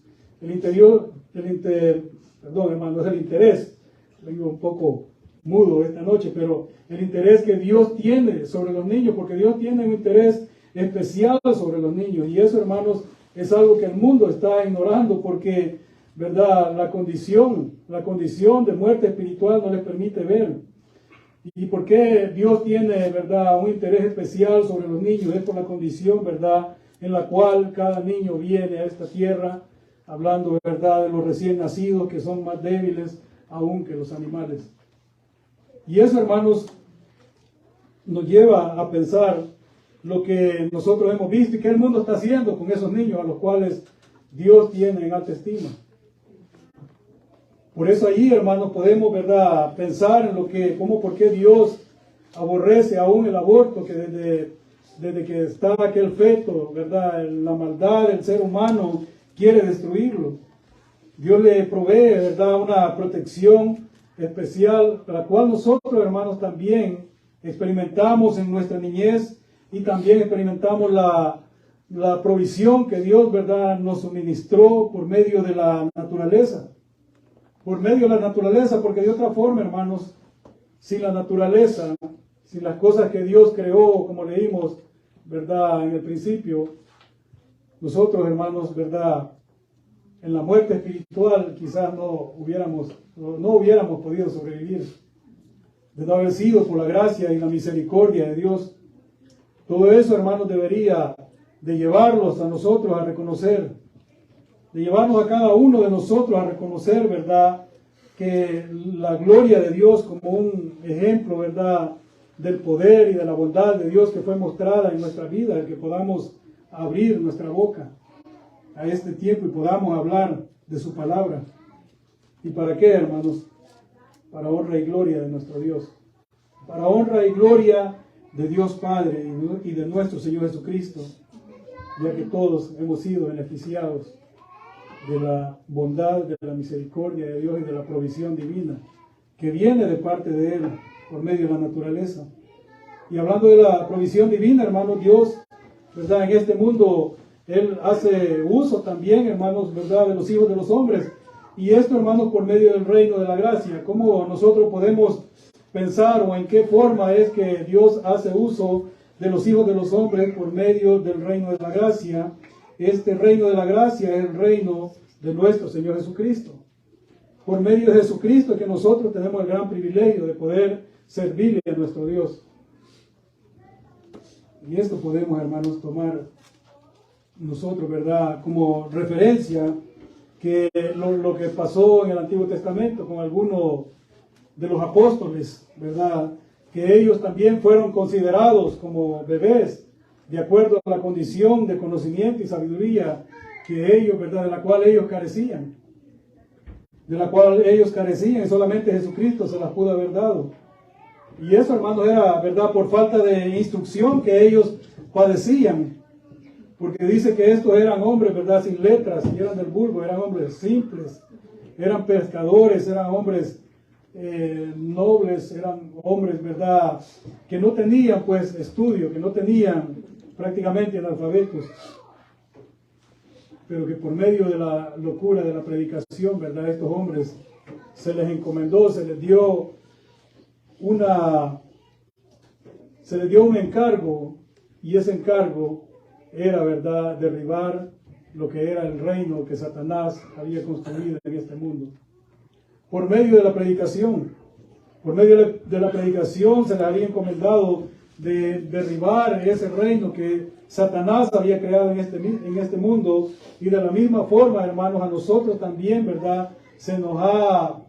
Perdón, hermanos, el interés. Vengo un poco mudo esta noche, pero el interés que Dios tiene sobre los niños, porque Dios tiene un interés especial sobre los niños. Y eso, hermanos, es algo que el mundo está ignorando, porque, ¿verdad? La condición de muerte espiritual no les permite ver. ¿Y por qué Dios tiene, verdad, un interés especial sobre los niños? Es por la condición, verdad, en la cual cada niño viene a esta tierra, hablando, verdad, de los recién nacidos, que son más débiles aún que los animales. Y eso, hermanos, nos lleva a pensar lo que nosotros hemos visto y que el mundo está haciendo con esos niños a los cuales Dios tiene en alta estima. Por eso ahí, hermanos, podemos, ¿verdad?, pensar en por qué Dios aborrece aún el aborto, que desde que está aquel feto, ¿verdad?, la maldad del ser humano quiere destruirlo. Dios le provee, ¿verdad?, una protección especial, la cual nosotros, hermanos, también experimentamos en nuestra niñez y también experimentamos la provisión que Dios, ¿verdad?, nos suministró por medio de la naturaleza. Por medio de la naturaleza, porque de otra forma, hermanos, sin la naturaleza, sin las cosas que Dios creó, como leímos, ¿verdad?, en el principio, nosotros, hermanos, ¿verdad?, en la muerte espiritual quizás no hubiéramos podido sobrevivir, de no haber sido por la gracia y la misericordia de Dios. Todo eso, hermanos, debería de llevarlos a nosotros a reconocer, de llevarnos a cada uno de nosotros a reconocer, ¿verdad?, que la gloria de Dios como un ejemplo, ¿verdad?, del poder y de la bondad de Dios que fue mostrada en nuestra vida, el que podamos abrir nuestra boca a este tiempo y podamos hablar de su palabra. ¿Y para qué, hermanos? Para honra y gloria de nuestro Dios. Para honra y gloria de Dios Padre y de nuestro Señor Jesucristo, ya que todos hemos sido beneficiados de la bondad, de la misericordia de Dios y de la provisión divina que viene de parte de Él por medio de la naturaleza. Y hablando de la provisión divina, hermanos, Dios, ¿verdad?, en este mundo Él hace uso también, hermanos, ¿verdad?, de los hijos de los hombres. Y esto, hermanos, por medio del reino de la gracia. ¿Cómo nosotros podemos pensar o en qué forma es que Dios hace uso de los hijos de los hombres por medio del reino de la gracia? Este reino de la gracia es el reino de nuestro Señor Jesucristo. Por medio de Jesucristo que nosotros tenemos el gran privilegio de poder servirle a nuestro Dios. Y esto podemos, hermanos, tomar nosotros, ¿verdad?, como referencia que lo que pasó en el Antiguo Testamento con algunos de los apóstoles, ¿verdad?, que ellos también fueron considerados como bebés de acuerdo a la condición de conocimiento y sabiduría que ellos, ¿verdad?, de la cual ellos carecían. Y solamente Jesucristo se las pudo haber dado. Y eso, hermanos, era, ¿verdad?, por falta de instrucción que ellos padecían. Porque dice que estos eran hombres, ¿verdad?, sin letras, y eran del vulgo, eran hombres simples, eran pescadores, eran hombres nobles, eran hombres, ¿verdad?, que no tenían, pues, estudio, que no tenían prácticamente analfabetos, pero que por medio de la locura de la predicación, ¿verdad?, estos hombres se les encomendó, se les dio un encargo, y ese encargo era, ¿verdad?, derribar lo que era el reino que Satanás había construido en este mundo. Por medio de la predicación, se les había encomendado de derribar ese reino que Satanás había creado en este mundo. Y de la misma forma, hermanos, a nosotros también, ¿verdad?, se nos ha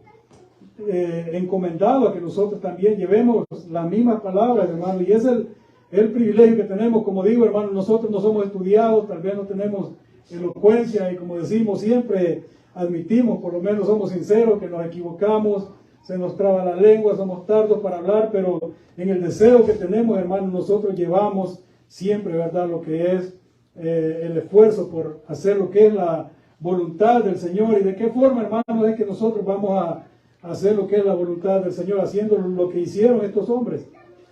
encomendado a que nosotros también llevemos las mismas palabras, hermanos, y es el privilegio que tenemos. Como digo, hermanos, nosotros no somos estudiados, tal vez no tenemos elocuencia, y como decimos siempre, admitimos, por lo menos somos sinceros, que nos equivocamos, se nos traba la lengua, somos tardos para hablar, pero en el deseo que tenemos, hermanos, nosotros llevamos siempre, ¿verdad?, lo que es el esfuerzo por hacer lo que es la voluntad del Señor. ¿Y de qué forma, hermanos, es que nosotros vamos a hacer lo que es la voluntad del Señor? Haciendo lo que hicieron estos hombres,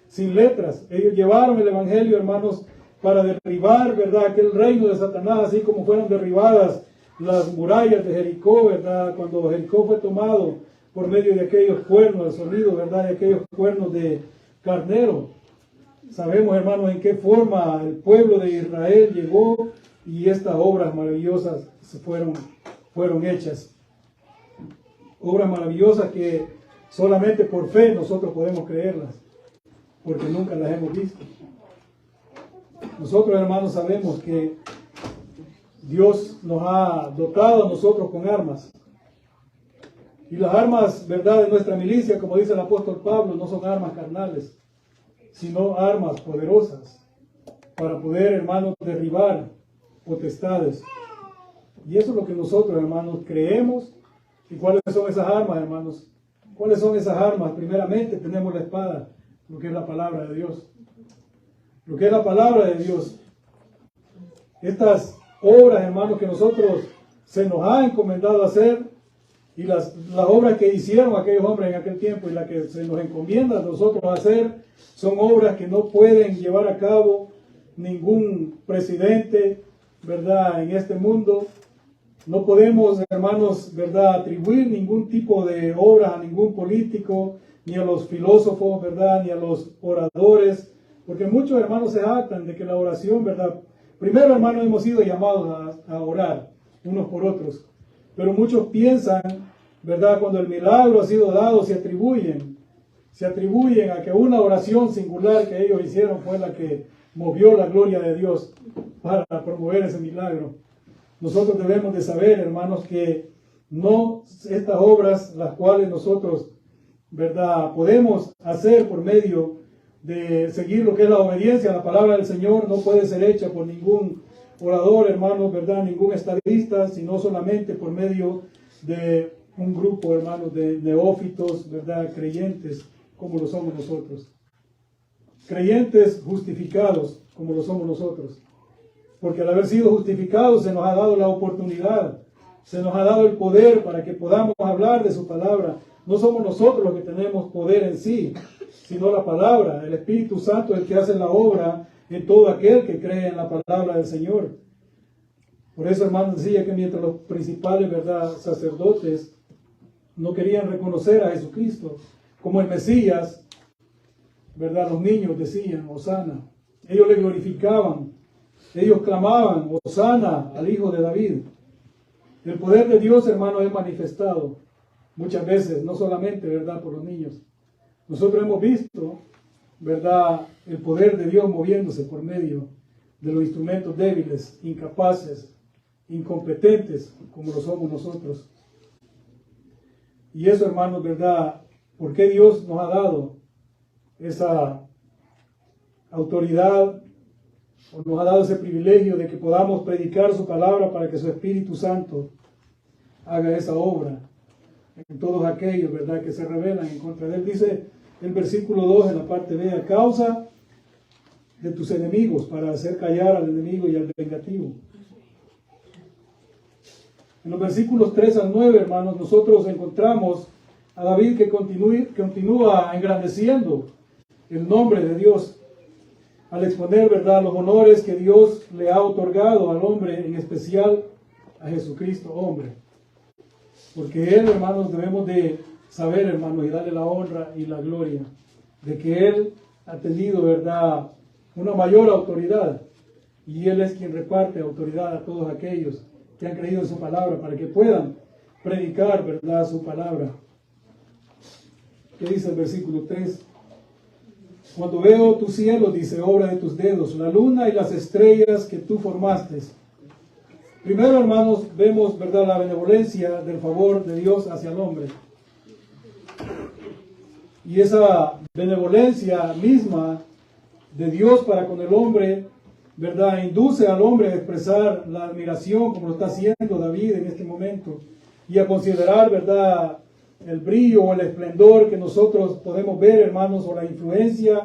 sin letras. Ellos llevaron el Evangelio, hermanos, para derribar, ¿verdad?, aquel reino de Satanás, así como fueron derribadas las murallas de Jericó, ¿verdad?, cuando Jericó fue tomado por medio de aquellos cuernos, el sonido, ¿verdad?, de aquellos cuernos de carnero. Sabemos, hermanos, en qué forma el pueblo de Israel llegó y estas obras maravillosas fueron hechas. Obras maravillosas que solamente por fe nosotros podemos creerlas, porque nunca las hemos visto. Nosotros, hermanos, sabemos que Dios nos ha dotado a nosotros con armas. Y las armas, ¿verdad?, de nuestra milicia, como dice el apóstol Pablo, no son armas carnales, sino armas poderosas para poder, hermanos, derribar potestades. Y eso es lo que nosotros, hermanos, creemos. ¿Y cuáles son esas armas, hermanos? ¿Cuáles son esas armas? Primeramente tenemos la espada, lo que es la palabra de Dios. Lo que es la palabra de Dios. Estas obras, hermanos, que nosotros se nos ha encomendado hacer, y las obras que hicieron aquellos hombres en aquel tiempo y las que se nos encomienda a nosotros hacer, son obras que no pueden llevar a cabo ningún presidente, ¿verdad?, en este mundo. No podemos, hermanos, ¿verdad?, atribuir ningún tipo de obra a ningún político, ni a los filósofos, ¿verdad?, ni a los oradores, porque muchos hermanos se jactan de que la oración, ¿verdad? Primero, hermanos, hemos sido llamados a orar unos por otros, pero muchos piensan, ¿verdad?, cuando el milagro ha sido dado, se atribuyen a que una oración singular que ellos hicieron fue la que movió la gloria de Dios para promover ese milagro. Nosotros debemos de saber, hermanos, que no estas obras, las cuales nosotros, ¿verdad?, podemos hacer por medio de seguir lo que es la obediencia a la palabra del Señor, no puede ser hecha por ningún orador, hermanos, ¿verdad?, ningún estadista, sino solamente por medio de un grupo, hermanos, de neófitos, ¿verdad?, creyentes, como lo somos nosotros. Creyentes justificados, como lo somos nosotros. Porque al haber sido justificados se nos ha dado la oportunidad, se nos ha dado el poder para que podamos hablar de su palabra. No somos nosotros los que tenemos poder en sí, sino la palabra, el Espíritu Santo, el que hace la obra en todo aquel que cree en la palabra del Señor. Por eso, hermanos, decía que mientras los principales, ¿verdad?, sacerdotes no querían reconocer a Jesucristo como el Mesías, ¿verdad?, los niños decían, Hosana. Ellos le glorificaban, ellos clamaban, Hosana al Hijo de David. El poder de Dios, hermanos, es manifestado muchas veces, no solamente, ¿verdad?, por los niños. Nosotros hemos visto, ¿verdad?, el poder de Dios moviéndose por medio de los instrumentos débiles, incapaces, incompetentes, como lo somos nosotros. Y eso, hermanos, ¿verdad?, ¿por qué Dios nos ha dado esa autoridad, o nos ha dado ese privilegio de que podamos predicar su palabra para que su Espíritu Santo haga esa obra en todos aquellos, ¿verdad?, que se rebelan en contra de él? Dice el versículo 2 en la parte B, a causa de tus enemigos, para hacer callar al enemigo y al vengativo. En los versículos 3 al 9, hermanos, nosotros encontramos a David que continúa engrandeciendo el nombre de Dios al exponer, ¿verdad?, los honores que Dios le ha otorgado al hombre, en especial a Jesucristo, hombre. Porque Él, hermanos, debemos de saber, hermanos, y darle la honra y la gloria de que Él ha tenido, ¿verdad?, una mayor autoridad, y Él es quien reparte autoridad a todos aquellos que han creído en su palabra para que puedan predicar, ¿verdad?, su palabra. ¿Qué dice el versículo 3? Cuando veo tu cielo, dice, obra de tus dedos, la luna y las estrellas que tú formaste. Primero, hermanos, vemos, ¿verdad?, la benevolencia del favor de Dios hacia el hombre. Y esa benevolencia misma de Dios para con el hombre, ¿verdad?, induce al hombre a expresar la admiración, como lo está haciendo David en este momento, y a considerar, ¿verdad?, el brillo o el esplendor que nosotros podemos ver, hermanos, o la influencia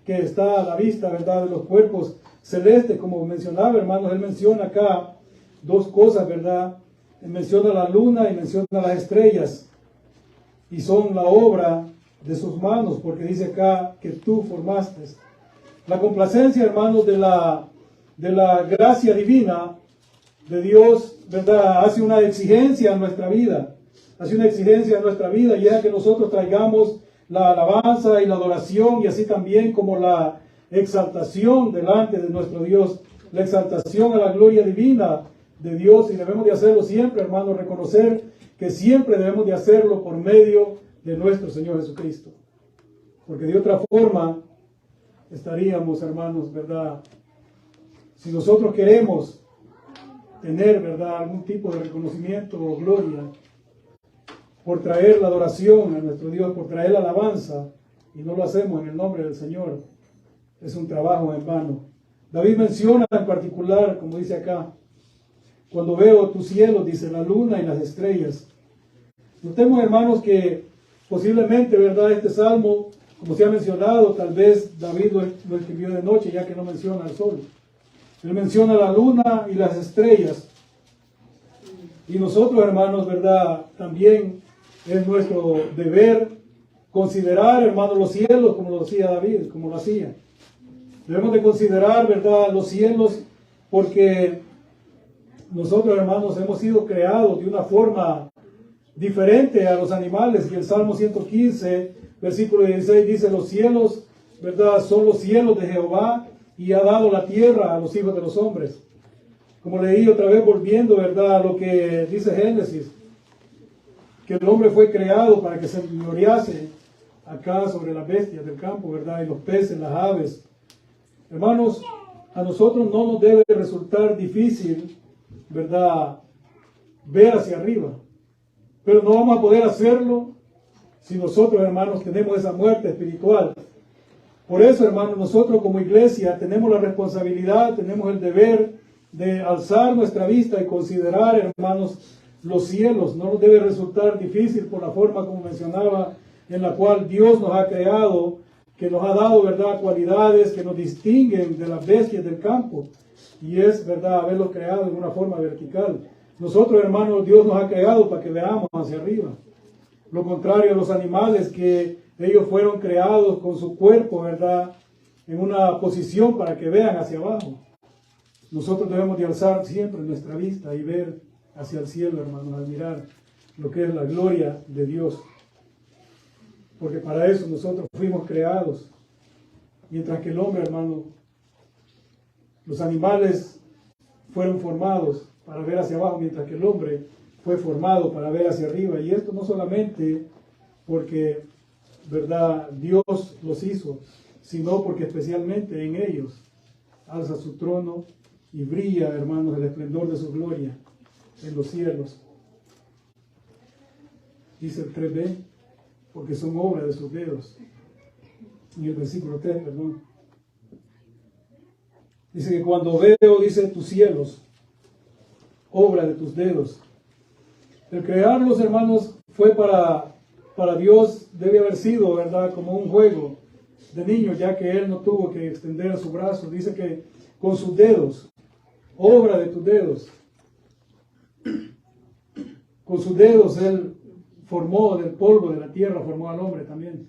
que está a la vista, ¿verdad?, de los cuerpos celestes. Como mencionaba, hermanos, él menciona acá dos cosas, ¿verdad?, menciona la luna y menciona las estrellas, y son la obra de sus manos, porque dice acá que tú formaste. La complacencia, hermanos, de la gracia divina de Dios, ¿verdad? Hace una exigencia en nuestra vida, y es que nosotros traigamos la alabanza y la adoración, y así también como la exaltación delante de nuestro Dios, la exaltación a la gloria divina de Dios, y debemos de hacerlo siempre, hermanos, reconocer que siempre debemos de hacerlo por medio de nuestro Señor Jesucristo, porque de otra forma estaríamos, hermanos, ¿verdad? Si nosotros queremos tener, ¿verdad?, algún tipo de reconocimiento o gloria por traer la adoración a nuestro Dios, por traer la alabanza, y no lo hacemos en el nombre del Señor, es un trabajo en vano. David menciona en particular, como dice acá, cuando veo tus cielos, dice, la luna y las estrellas. Notemos, hermanos, que posiblemente, ¿verdad?, este salmo, como se ha mencionado, tal vez David lo escribió de noche, ya que no menciona el sol. Él menciona la luna y las estrellas. Y nosotros, hermanos, ¿verdad?, también es nuestro deber considerar, hermanos, los cielos, como lo hacía David, como lo hacía. Debemos de considerar, ¿verdad?, los cielos, porque nosotros, hermanos, hemos sido creados de una forma diferente a los animales. Y el Salmo 115, versículo 16, dice, los cielos, ¿verdad?, son los cielos de Jehová, y ha dado la tierra a los hijos de los hombres. Como leí otra vez, volviendo, ¿verdad?, a lo que dice Génesis, que el hombre fue creado para que se señorease acá sobre las bestias del campo, ¿verdad?, y los peces, las aves. Hermanos, a nosotros no nos debe resultar difícil, ¿verdad?, ver hacia arriba, pero no vamos a poder hacerlo si nosotros, hermanos, tenemos esa muerte espiritual. Por eso, hermanos, nosotros como iglesia tenemos la responsabilidad, tenemos el deber de alzar nuestra vista y considerar, hermanos, los cielos. No nos debe resultar difícil por la forma, como mencionaba, en la cual Dios nos ha creado, que nos ha dado, ¿verdad?, cualidades que nos distinguen de las bestias del campo. Y es, ¿verdad?, haberlos creado de una forma vertical. Nosotros, hermanos, Dios nos ha creado para que veamos hacia arriba. Lo contrario a los animales, que ellos fueron creados con su cuerpo, ¿verdad?, en una posición para que vean hacia abajo. Nosotros debemos de alzar siempre nuestra vista y ver hacia el cielo, hermanos, admirar lo que es la gloria de Dios. Porque para eso nosotros fuimos creados. Mientras que el hombre, hermano, los animales fueron formados para ver hacia abajo, mientras que el hombre fue formado para ver hacia arriba. Y esto no solamente porque, ¿verdad?, Dios los hizo, sino porque especialmente en ellos alza su trono y brilla, hermanos, el esplendor de su gloria en los cielos. Dice el 3b, porque son obra de sus dedos. En el versículo 3, perdón. Dice que cuando veo, dice, tus cielos, obra de tus dedos. El crearlos, hermanos, fue para Dios, debe haber sido, ¿verdad?, como un juego de niño, ya que Él no tuvo que extender su brazo. Dice que con sus dedos, obra de tus dedos. Con sus dedos Él formó del polvo de la tierra, formó al hombre también.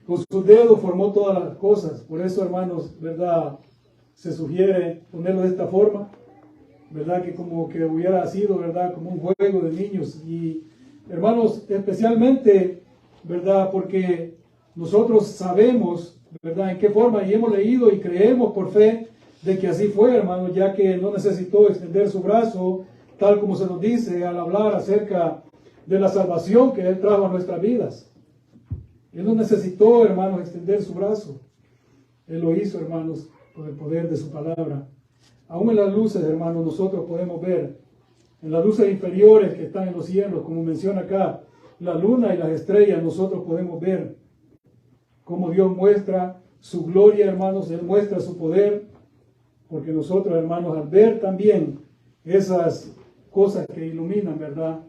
Con sus dedos formó todas las cosas. Por eso, hermanos, ¿verdad?, se sugiere ponerlo de esta forma, ¿verdad?, que como que hubiera sido, ¿verdad?, como un juego de niños. Y, hermanos, especialmente, ¿verdad?, porque nosotros sabemos, ¿verdad?, en qué forma, y hemos leído y creemos por fe de que así fue, hermanos, ya que no necesitó extender su brazo, tal como se nos dice al hablar acerca de la salvación que Él trajo a nuestras vidas. Él no necesitó, hermanos, extender su brazo. Él lo hizo, hermanos, por el poder de su palabra. Aún en las luces, hermanos, nosotros podemos ver, en las luces inferiores que están en los cielos, como menciona acá, la luna y las estrellas, nosotros podemos ver cómo Dios muestra su gloria, hermanos. Él muestra su poder, porque nosotros, hermanos, al ver también esas cosas que iluminan, ¿verdad?,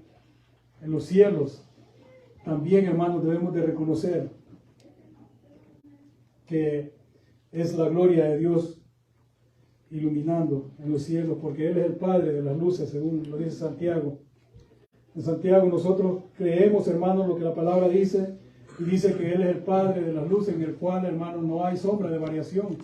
en los cielos, también, hermanos, debemos de reconocer que es la gloria de Dios. iluminando en los cielos, porque Él es el Padre de las luces, según lo dice Santiago. En Santiago nosotros creemos, hermanos, lo que la palabra dice, y dice que Él es el Padre de las luces, en el cual, hermanos, no hay sombra de variación,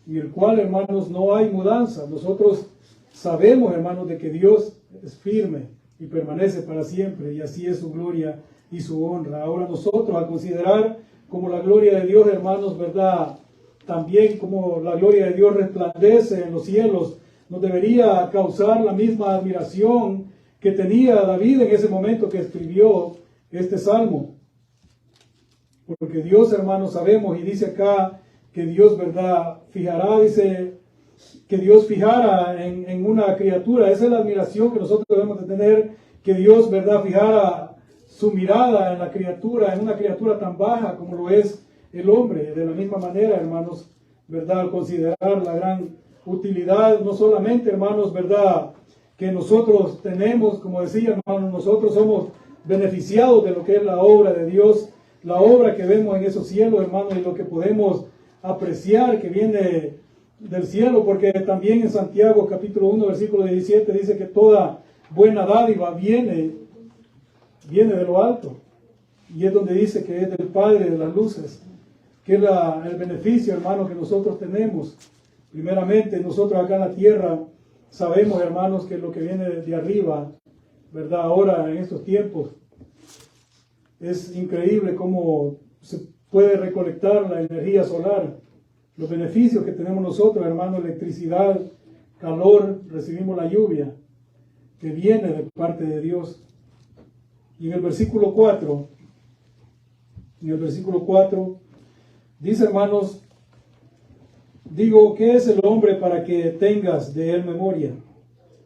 en el cual, hermanos, no hay mudanza. Nosotros sabemos, hermanos, de que Dios es firme y permanece para siempre, y así es su gloria y su honra. Ahora nosotros, al considerar como la gloria de Dios, hermanos, ¿verdad?, también como la gloria de Dios resplandece en los cielos, nos debería causar la misma admiración que tenía David en ese momento que escribió este salmo. Porque Dios, hermanos, sabemos, y dice acá que Dios, ¿verdad?, fijará, dice que Dios fijara en una criatura. Esa es la admiración que nosotros debemos de tener, que Dios, ¿verdad?, fijara su mirada en la criatura, en una criatura tan baja como lo es el hombre. De la misma manera, hermanos, ¿verdad?, al considerar la gran utilidad, no solamente, hermanos, ¿verdad?, que nosotros tenemos, como decía, hermanos, nosotros somos beneficiados de lo que es la obra de Dios, la obra que vemos en esos cielos, hermanos, y lo que podemos apreciar que viene del cielo, porque también en Santiago capítulo 1, versículo 17 dice que toda buena dádiva viene de lo alto, y es donde dice que es del Padre de las luces, que es el beneficio, hermanos, que nosotros tenemos. Primeramente, nosotros acá en la tierra sabemos, hermanos, que lo que viene de arriba, ¿verdad?, ahora en estos tiempos, es increíble cómo se puede recolectar la energía solar, los beneficios que tenemos nosotros, hermanos, electricidad, calor, recibimos la lluvia, que viene de parte de Dios. Y en el versículo 4, dice, hermanos, digo, ¿qué es el hombre para que tengas de él memoria?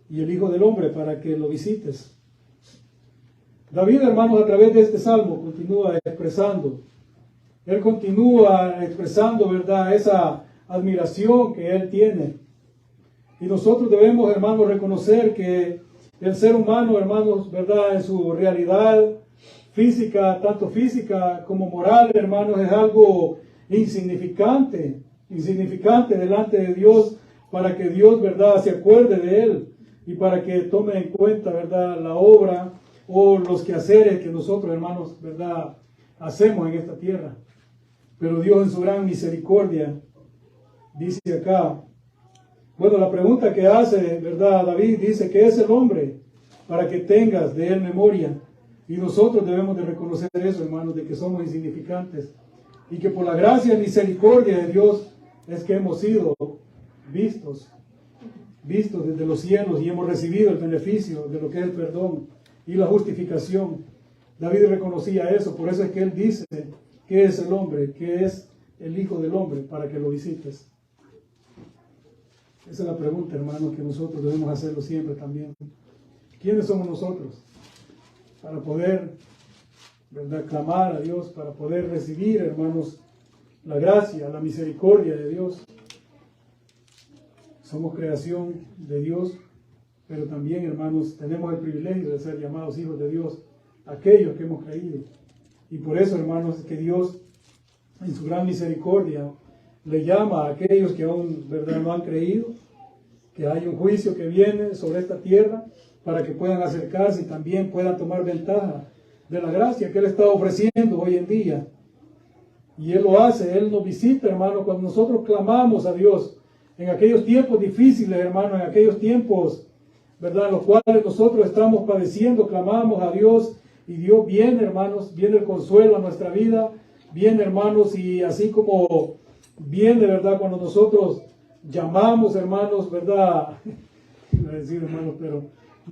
Y el Hijo del Hombre para que lo visites. David, hermanos, a través de este salmo continúa expresando, ¿verdad?, esa admiración que él tiene. Y nosotros debemos, hermanos, reconocer que el ser humano, hermanos, ¿verdad?, en su realidad física, tanto física como moral, hermanos, es algo insignificante delante de Dios, para que Dios, ¿verdad?, se acuerde de él y para que tome en cuenta, ¿verdad?, la obra o los quehaceres que nosotros, hermanos, ¿verdad?, hacemos en esta tierra. Pero Dios en su gran misericordia dice acá, bueno, la pregunta que hace, ¿verdad?, David dice, ¿qué es el hombre para que tengas de él memoria? Y nosotros debemos de reconocer eso, hermanos, de que somos insignificantes y que por la gracia y misericordia de Dios es que hemos sido vistos desde los cielos y hemos recibido el beneficio de lo que es el perdón y la justificación. David reconocía eso, por eso es que él dice, ¿qué es el hombre? ¿Qué es el Hijo del Hombre para que lo visites? Esa es la pregunta, hermanos, que nosotros debemos hacerlo siempre también. ¿Quiénes somos nosotros para poder, ¿verdad?, clamar a Dios, para poder recibir, hermanos, la gracia, la misericordia de Dios? Somos creación de Dios, pero también, hermanos, tenemos el privilegio de ser llamados hijos de Dios, aquellos que hemos creído. Y por eso, hermanos, es que Dios, en su gran misericordia, le llama a aquellos que aún, ¿verdad?, no han creído, que hay un juicio que viene sobre esta tierra, para que puedan acercarse y también puedan tomar ventaja de la gracia que Él está ofreciendo hoy en día. Y Él lo hace, Él nos visita, hermano, cuando nosotros clamamos a Dios, en aquellos tiempos difíciles, hermano, en aquellos tiempos, ¿verdad?, en los cuales nosotros estamos padeciendo, clamamos a Dios y Dios viene, hermanos, viene el consuelo a nuestra vida, viene, hermanos, y así como viene, ¿verdad?, cuando nosotros llamamos, hermanos, ¿verdad? Iba a decir, hermanos, pero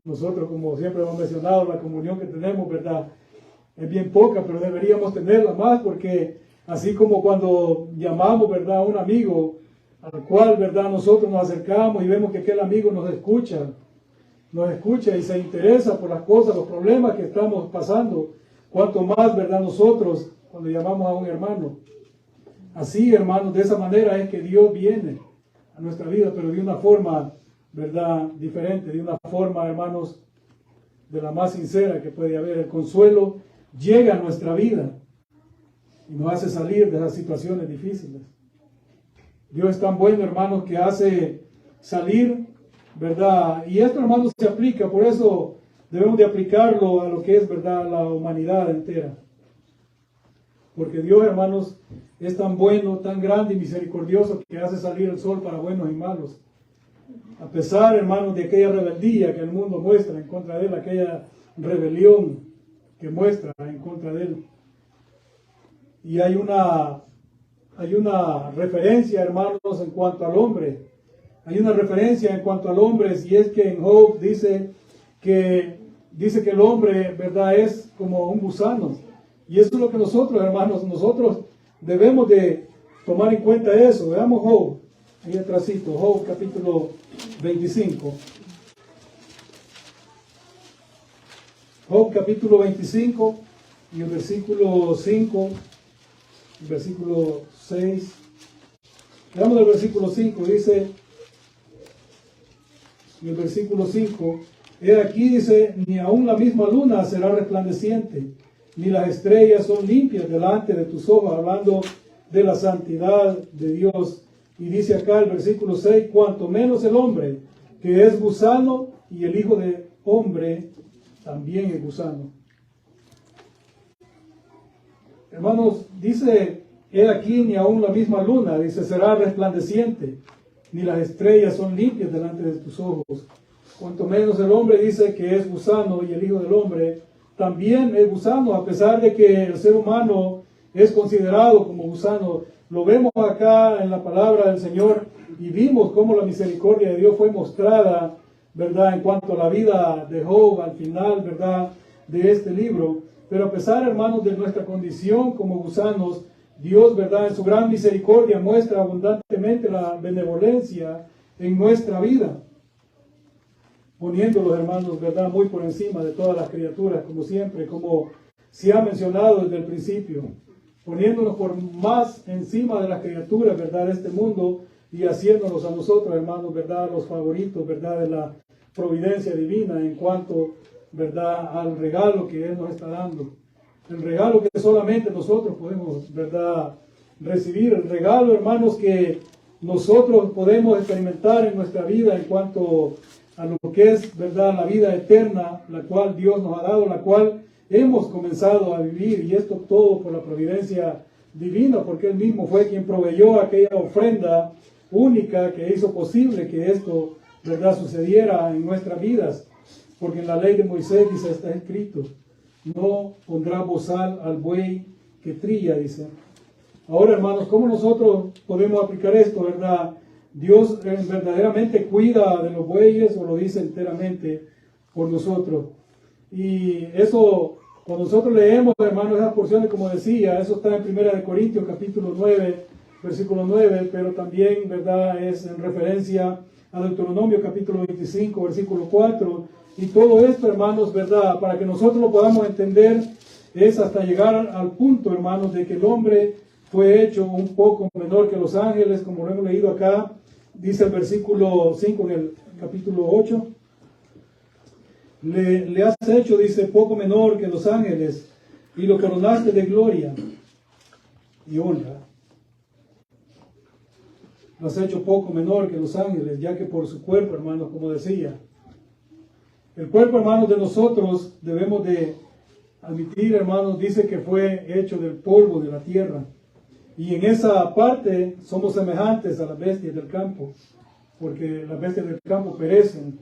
nosotros, como siempre hemos mencionado, la comunión que tenemos, ¿verdad?, es bien poca, pero deberíamos tenerla más, porque así como cuando llamamos, ¿verdad?, a un amigo al cual, ¿verdad?, nosotros nos acercamos y vemos que aquel amigo nos escucha y se interesa por las cosas, los problemas que estamos pasando, cuanto más, ¿verdad?, nosotros cuando llamamos a un hermano. Así, hermanos, de esa manera es que Dios viene a nuestra vida, pero de una forma, ¿verdad?, diferente, de una forma, hermanos, de la más sincera que puede haber. El consuelo llega a nuestra vida y nos hace salir de esas situaciones difíciles. Dios es tan bueno, hermanos, que hace salir, ¿verdad? Y esto, hermanos, se aplica, por eso debemos de aplicarlo a lo que es, ¿verdad?, la humanidad entera. Porque Dios, hermanos, es tan bueno, tan grande y misericordioso que hace salir el sol para buenos y malos. A pesar, hermanos, de aquella rebeldía que el mundo muestra en contra de él, aquella rebelión que muestra en contra de él. Y hay una referencia, hermanos, en cuanto al hombre. Hay una referencia en cuanto al hombre, y es que en Job dice que el hombre, ¿verdad?, es como un gusano. Y eso es lo que nosotros, hermanos, nosotros debemos de tomar en cuenta eso. Veamos Job, ahí atrásito, Job capítulo 25. Job capítulo 25 y el versículo 5, el versículo 6. Veamos el versículo 5, dice, en el versículo 5, he aquí, dice, ni aun la misma luna será resplandeciente, ni las estrellas son limpias delante de tus ojos, hablando de la santidad de Dios. Y dice acá el versículo 6, cuanto menos el hombre, que es gusano, y el hijo de hombre también es gusano. Hermanos, dice, he aquí, ni aun la misma luna, dice, será resplandeciente, ni las estrellas son limpias delante de tus ojos. Cuanto menos el hombre, dice, que es gusano, y el hijo del hombre también es gusano, a pesar de que el ser humano es considerado como gusano. Lo vemos acá en la palabra del Señor y vimos cómo la misericordia de Dios fue mostrada, ¿verdad?, en cuanto a la vida de Job al final, ¿verdad?, de este libro. Pero a pesar, hermanos, de nuestra condición como gusanos, Dios, ¿verdad?, en su gran misericordia muestra abundantemente la benevolencia en nuestra vida, poniéndolos, hermanos, ¿verdad?, muy por encima de todas las criaturas, como siempre, como se ha mencionado desde el principio, poniéndonos por más encima de las criaturas, ¿verdad?, de este mundo, y haciéndonos a nosotros, hermanos, ¿verdad?, los favoritos, ¿verdad?, de la providencia divina en cuanto, ¿verdad?, al regalo que Él nos está dando. El regalo que solamente nosotros podemos, ¿verdad?, recibir. El regalo, hermanos, que nosotros podemos experimentar en nuestra vida en cuanto a lo que es, ¿verdad?, la vida eterna, la cual Dios nos ha dado, la cual hemos comenzado a vivir, y esto todo por la providencia divina, porque Él mismo fue quien proveyó aquella ofrenda única que hizo posible que esto, ¿verdad?, sucediera en nuestras vidas. Porque en la ley de Moisés, dice, está escrito, no pondrá bozal al buey que trilla, dice. Ahora, hermanos, ¿cómo nosotros podemos aplicar esto, verdad? Dios verdaderamente cuida de los bueyes, o lo dice enteramente por nosotros. Y eso, cuando nosotros leemos, hermanos, esas porciones, como decía, eso está en 1 Corintios capítulo 9, versículo 9, pero también, ¿verdad?, es en referencia a Deuteronomio capítulo 25, versículo 4. Y todo esto, hermanos, ¿verdad?, para que nosotros lo podamos entender, es hasta llegar al punto, hermanos, de que el hombre fue hecho un poco menor que los ángeles, como lo hemos leído acá. Dice el versículo 5 en el capítulo 8. Le has hecho, dice, poco menor que los ángeles, y lo coronaste de gloria y honra. Lo has hecho poco menor que los ángeles, ya que por su cuerpo, hermanos, como decía, el cuerpo, hermanos, de nosotros debemos de admitir, hermanos, dice que fue hecho del polvo de la tierra. Y en esa parte somos semejantes a las bestias del campo, porque las bestias del campo perecen,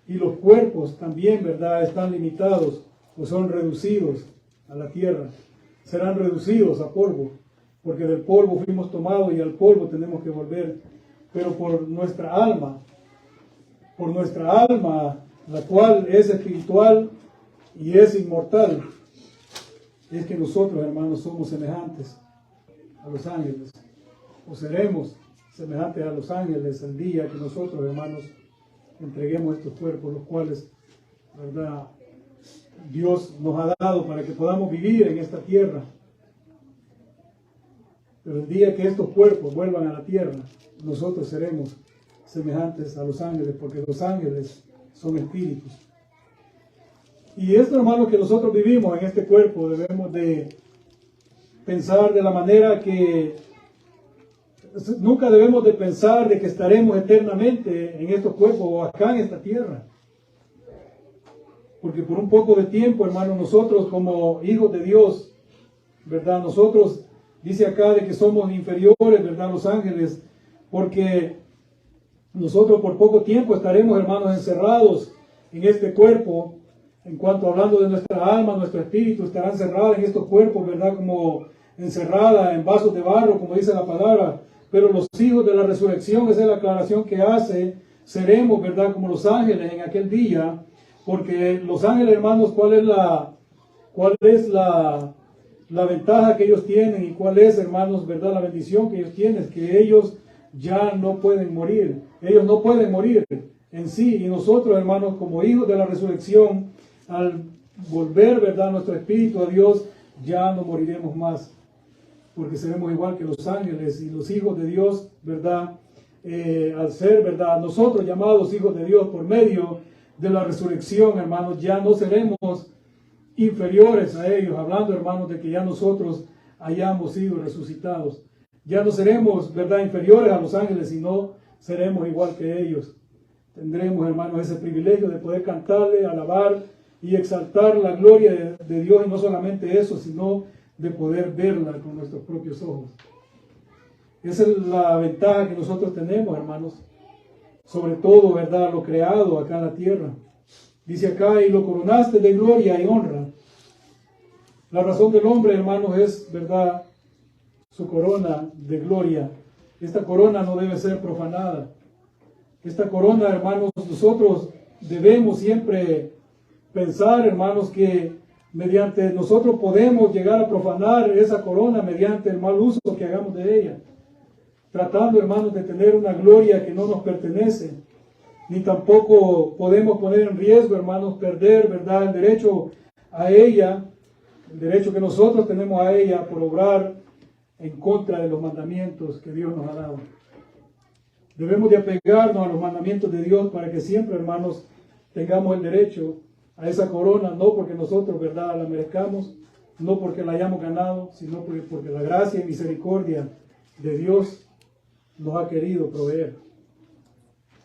y los cuerpos también, ¿verdad?, están limitados o son reducidos a la tierra. Serán reducidos a polvo, porque del polvo fuimos tomados y al polvo tenemos que volver. Pero por nuestra alma, la cual es espiritual y es inmortal, es que nosotros, hermanos, somos semejantes a los ángeles, o seremos semejantes a los ángeles el día que nosotros, hermanos, entreguemos estos cuerpos, los cuales, ¿verdad?, Dios nos ha dado para que podamos vivir en esta tierra. Pero el día que estos cuerpos vuelvan a la tierra, nosotros seremos semejantes a los ángeles, porque los ángeles son espíritus. Y esto, hermanos, que nosotros vivimos en este cuerpo, debemos de pensar de la manera que nunca debemos de pensar de que estaremos eternamente en estos cuerpos o acá en esta tierra. Porque por un poco de tiempo, hermano, nosotros como hijos de Dios, ¿verdad? Nosotros, dice acá de que somos inferiores, ¿verdad? Los ángeles, porque nosotros por poco tiempo estaremos, hermanos, encerrados en este cuerpo. En cuanto hablando de nuestra alma, nuestro espíritu estará encerrado en estos cuerpos, ¿verdad? Como encerrada en vasos de barro, como dice la palabra. Pero los hijos de la resurrección, esa es la aclaración que hace, seremos, ¿verdad? Como los ángeles en aquel día. Porque los ángeles, hermanos, ¿cuál es la ventaja que ellos tienen? Y cuál es, hermanos, ¿verdad? La bendición que ellos tienen, que ellos ya no pueden morir. Ellos no pueden morir en sí. Y nosotros, hermanos, como hijos de la resurrección, al volver, ¿verdad?, nuestro espíritu a Dios, ya no moriremos más, porque seremos igual que los ángeles y los hijos de Dios, ¿verdad? Al ser, ¿verdad?, nosotros llamados hijos de Dios por medio de la resurrección, hermanos, ya no seremos inferiores a ellos, hablando, hermanos, de que ya nosotros hayamos sido resucitados. Ya no seremos, ¿verdad?, inferiores a los ángeles, sino seremos igual que ellos. Tendremos, hermanos, ese privilegio de poder cantarle, alabar y exaltar la gloria de Dios, y no solamente eso, sino de poder verla con nuestros propios ojos. Esa es la ventaja que nosotros tenemos, hermanos, sobre todo, ¿verdad?, lo creado acá en la tierra. Dice acá, y lo coronaste de gloria y honra. La razón del hombre, hermanos, es, ¿verdad?, su corona de gloria. Esta corona no debe ser profanada. Esta corona, hermanos, nosotros debemos siempre pensar, hermanos, que mediante nosotros podemos llegar a profanar esa corona mediante el mal uso que hagamos de ella. Tratando, hermanos, de tener una gloria que no nos pertenece. Ni tampoco podemos poner en riesgo, hermanos, perder, ¿verdad?, el derecho a ella, el derecho que nosotros tenemos a ella por obrar en contra de los mandamientos que Dios nos ha dado. Debemos de apegarnos a los mandamientos de Dios para que siempre, hermanos, tengamos el derecho a esa corona, no porque nosotros, ¿verdad?, la merezcamos, no porque la hayamos ganado, sino porque la gracia y misericordia de Dios nos ha querido proveer.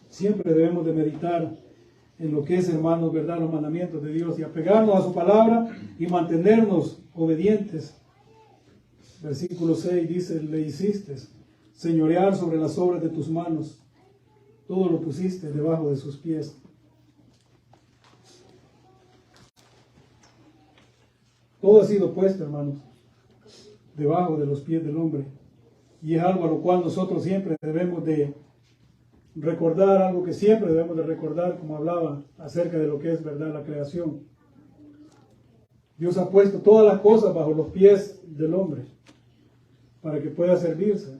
Siempre debemos de meditar en lo que es, hermanos, ¿verdad?, los mandamientos de Dios y apegarnos a su palabra y mantenernos obedientes. Versículo 6 dice, le hiciste señorear sobre las obras de tus manos, todo lo pusiste debajo de sus pies. Todo ha sido puesto, hermanos, debajo de los pies del hombre. Y es algo a lo cual nosotros siempre debemos de recordar, algo que siempre debemos de recordar, como hablaba acerca de lo que es, ¿verdad?, la creación. Dios ha puesto todas las cosas bajo los pies del hombre para que pueda servirse.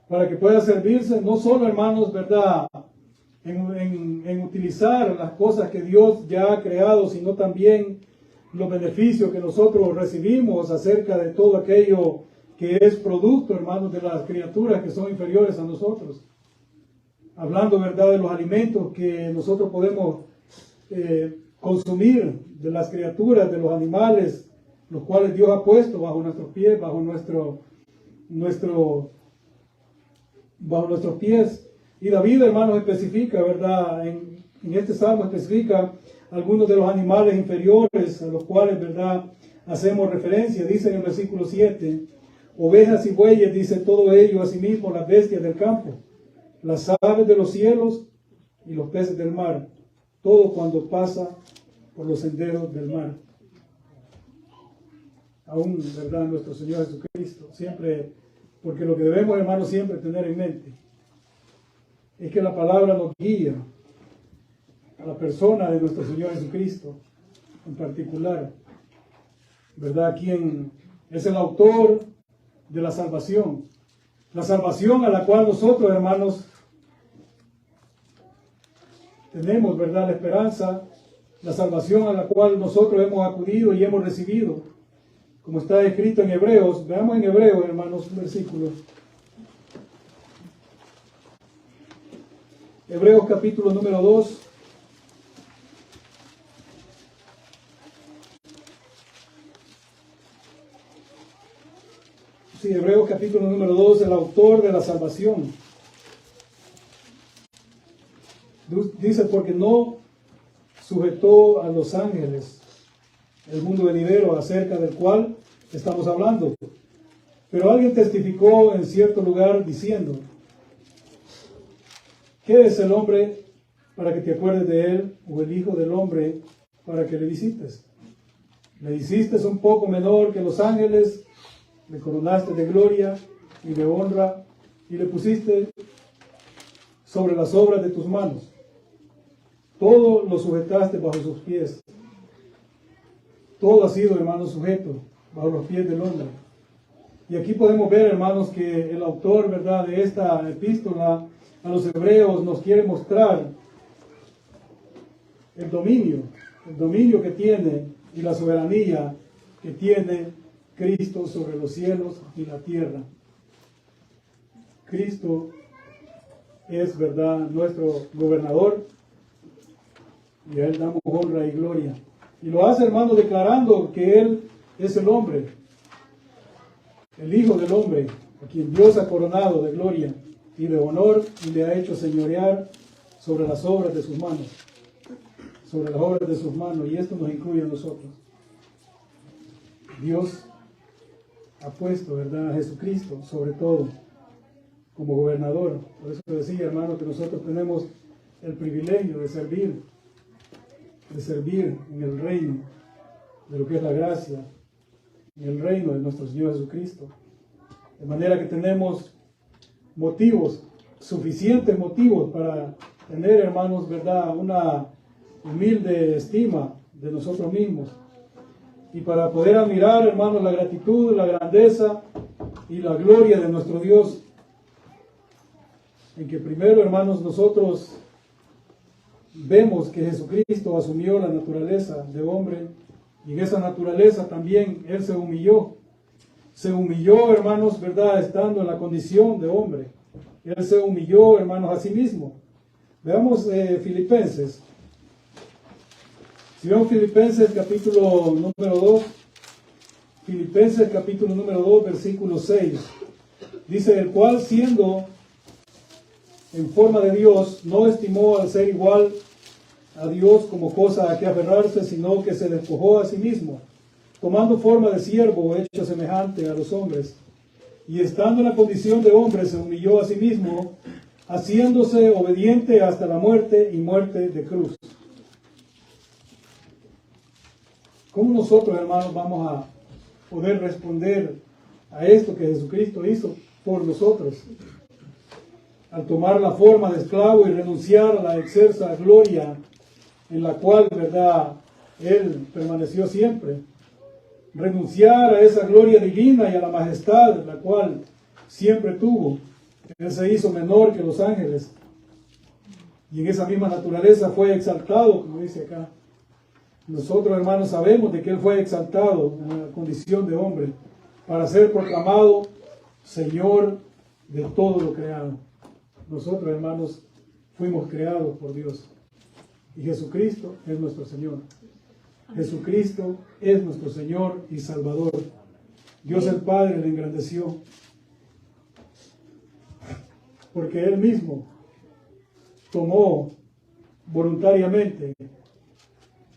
Para que pueda servirse no solo, hermanos, ¿verdad?, en utilizar las cosas que Dios ya ha creado, sino también los beneficios que nosotros recibimos acerca de todo aquello que es producto, hermanos, de las criaturas que son inferiores a nosotros. Hablando, ¿verdad?, de los alimentos que nosotros podemos consumir, de las criaturas, de los animales, los cuales Dios ha puesto bajo nuestros pies, bajo nuestros pies. Y David, hermanos, especifica, ¿verdad?, en este salmo especifica algunos de los animales inferiores a los cuales, ¿verdad?, hacemos referencia. Dice en el versículo 7, ovejas y bueyes, dice todo ello, asimismo las bestias del campo, las aves de los cielos y los peces del mar, todo cuando pasa por los senderos del mar. Aún, ¿verdad?, nuestro Señor Jesucristo, siempre, porque lo que debemos, hermanos, siempre tener en mente es que la palabra nos guía a la persona de nuestro Señor Jesucristo en particular, ¿verdad?, quien es el autor de la salvación a la cual nosotros, hermanos, tenemos, ¿verdad?, la esperanza, la salvación a la cual nosotros hemos acudido y hemos recibido, como está escrito en Hebreos. Veamos en Hebreos, hermanos, un versículo. Hebreos capítulo número 2. Sí, Hebreos capítulo número 2, el autor de la salvación. Dice, porque no sujetó a los ángeles el mundo venidero acerca del cual estamos hablando. Pero alguien testificó en cierto lugar diciendo, ¿qué es el hombre para que te acuerdes de él, o el hijo del hombre para que le visites? Le hiciste un poco menor que los ángeles, le coronaste de gloria y de honra, y le pusiste sobre las obras de tus manos. Todo lo sujetaste bajo sus pies. Todo ha sido, hermanos, sujeto bajo los pies del hombre. Y aquí podemos ver, hermanos, que el autor, ¿verdad?, de esta epístola a los hebreos nos quiere mostrar el dominio que tiene y la soberanía que tiene Cristo sobre los cielos y la tierra. Cristo es, ¿verdad?, nuestro gobernador, y a Él damos honra y gloria. Y lo hace, hermano, declarando que Él es el hombre, el Hijo del hombre, a quien Dios ha coronado de gloria y de honor, y le ha hecho señorear sobre las obras de sus manos. Sobre las obras de sus manos, y esto nos incluye a nosotros. Dios ha puesto, ¿verdad?, a Jesucristo sobre todo como gobernador. Por eso decía, hermano, que nosotros tenemos el privilegio de servir en el reino de lo que es la gracia, en el reino de nuestro Señor Jesucristo. De manera que tenemos suficientes motivos para tener, hermanos, ¿verdad?, una humilde estima de nosotros mismos, y para poder admirar, hermanos, la gratitud, la grandeza y la gloria de nuestro Dios, en que primero, hermanos, nosotros vemos que Jesucristo asumió la naturaleza de hombre, y en esa naturaleza también Él se humilló, hermanos, ¿verdad?, estando en la condición de hombre. Él se humilló, hermanos, a sí mismo. Veamos Filipenses. Si vemos Filipenses capítulo número 2, Filipenses capítulo número 2, versículo 6, dice, el cual siendo en forma de Dios, no estimó al ser igual a Dios como cosa a que aferrarse, sino que se despojó a sí mismo, tomando forma de siervo, hecho semejante a los hombres, y estando en la condición de hombre, se humilló a sí mismo, haciéndose obediente hasta la muerte y muerte de cruz. ¿Cómo nosotros, hermanos, vamos a poder responder a esto que Jesucristo hizo por nosotros? Al tomar la forma de esclavo y renunciar a la excelsa gloria en la cual, ¿verdad?, Él permaneció siempre. Renunciar a esa gloria divina y a la majestad la cual siempre tuvo. Él se hizo menor que los ángeles. Y en esa misma naturaleza fue exaltado, como dice acá. Nosotros, hermanos, sabemos de que Él fue exaltado en la condición de hombre para ser proclamado Señor de todo lo creado. Nosotros, hermanos, fuimos creados por Dios. Y Jesucristo es nuestro Señor. Jesucristo es nuestro Señor y Salvador. Dios el Padre le engrandeció, porque Él mismo tomó voluntariamente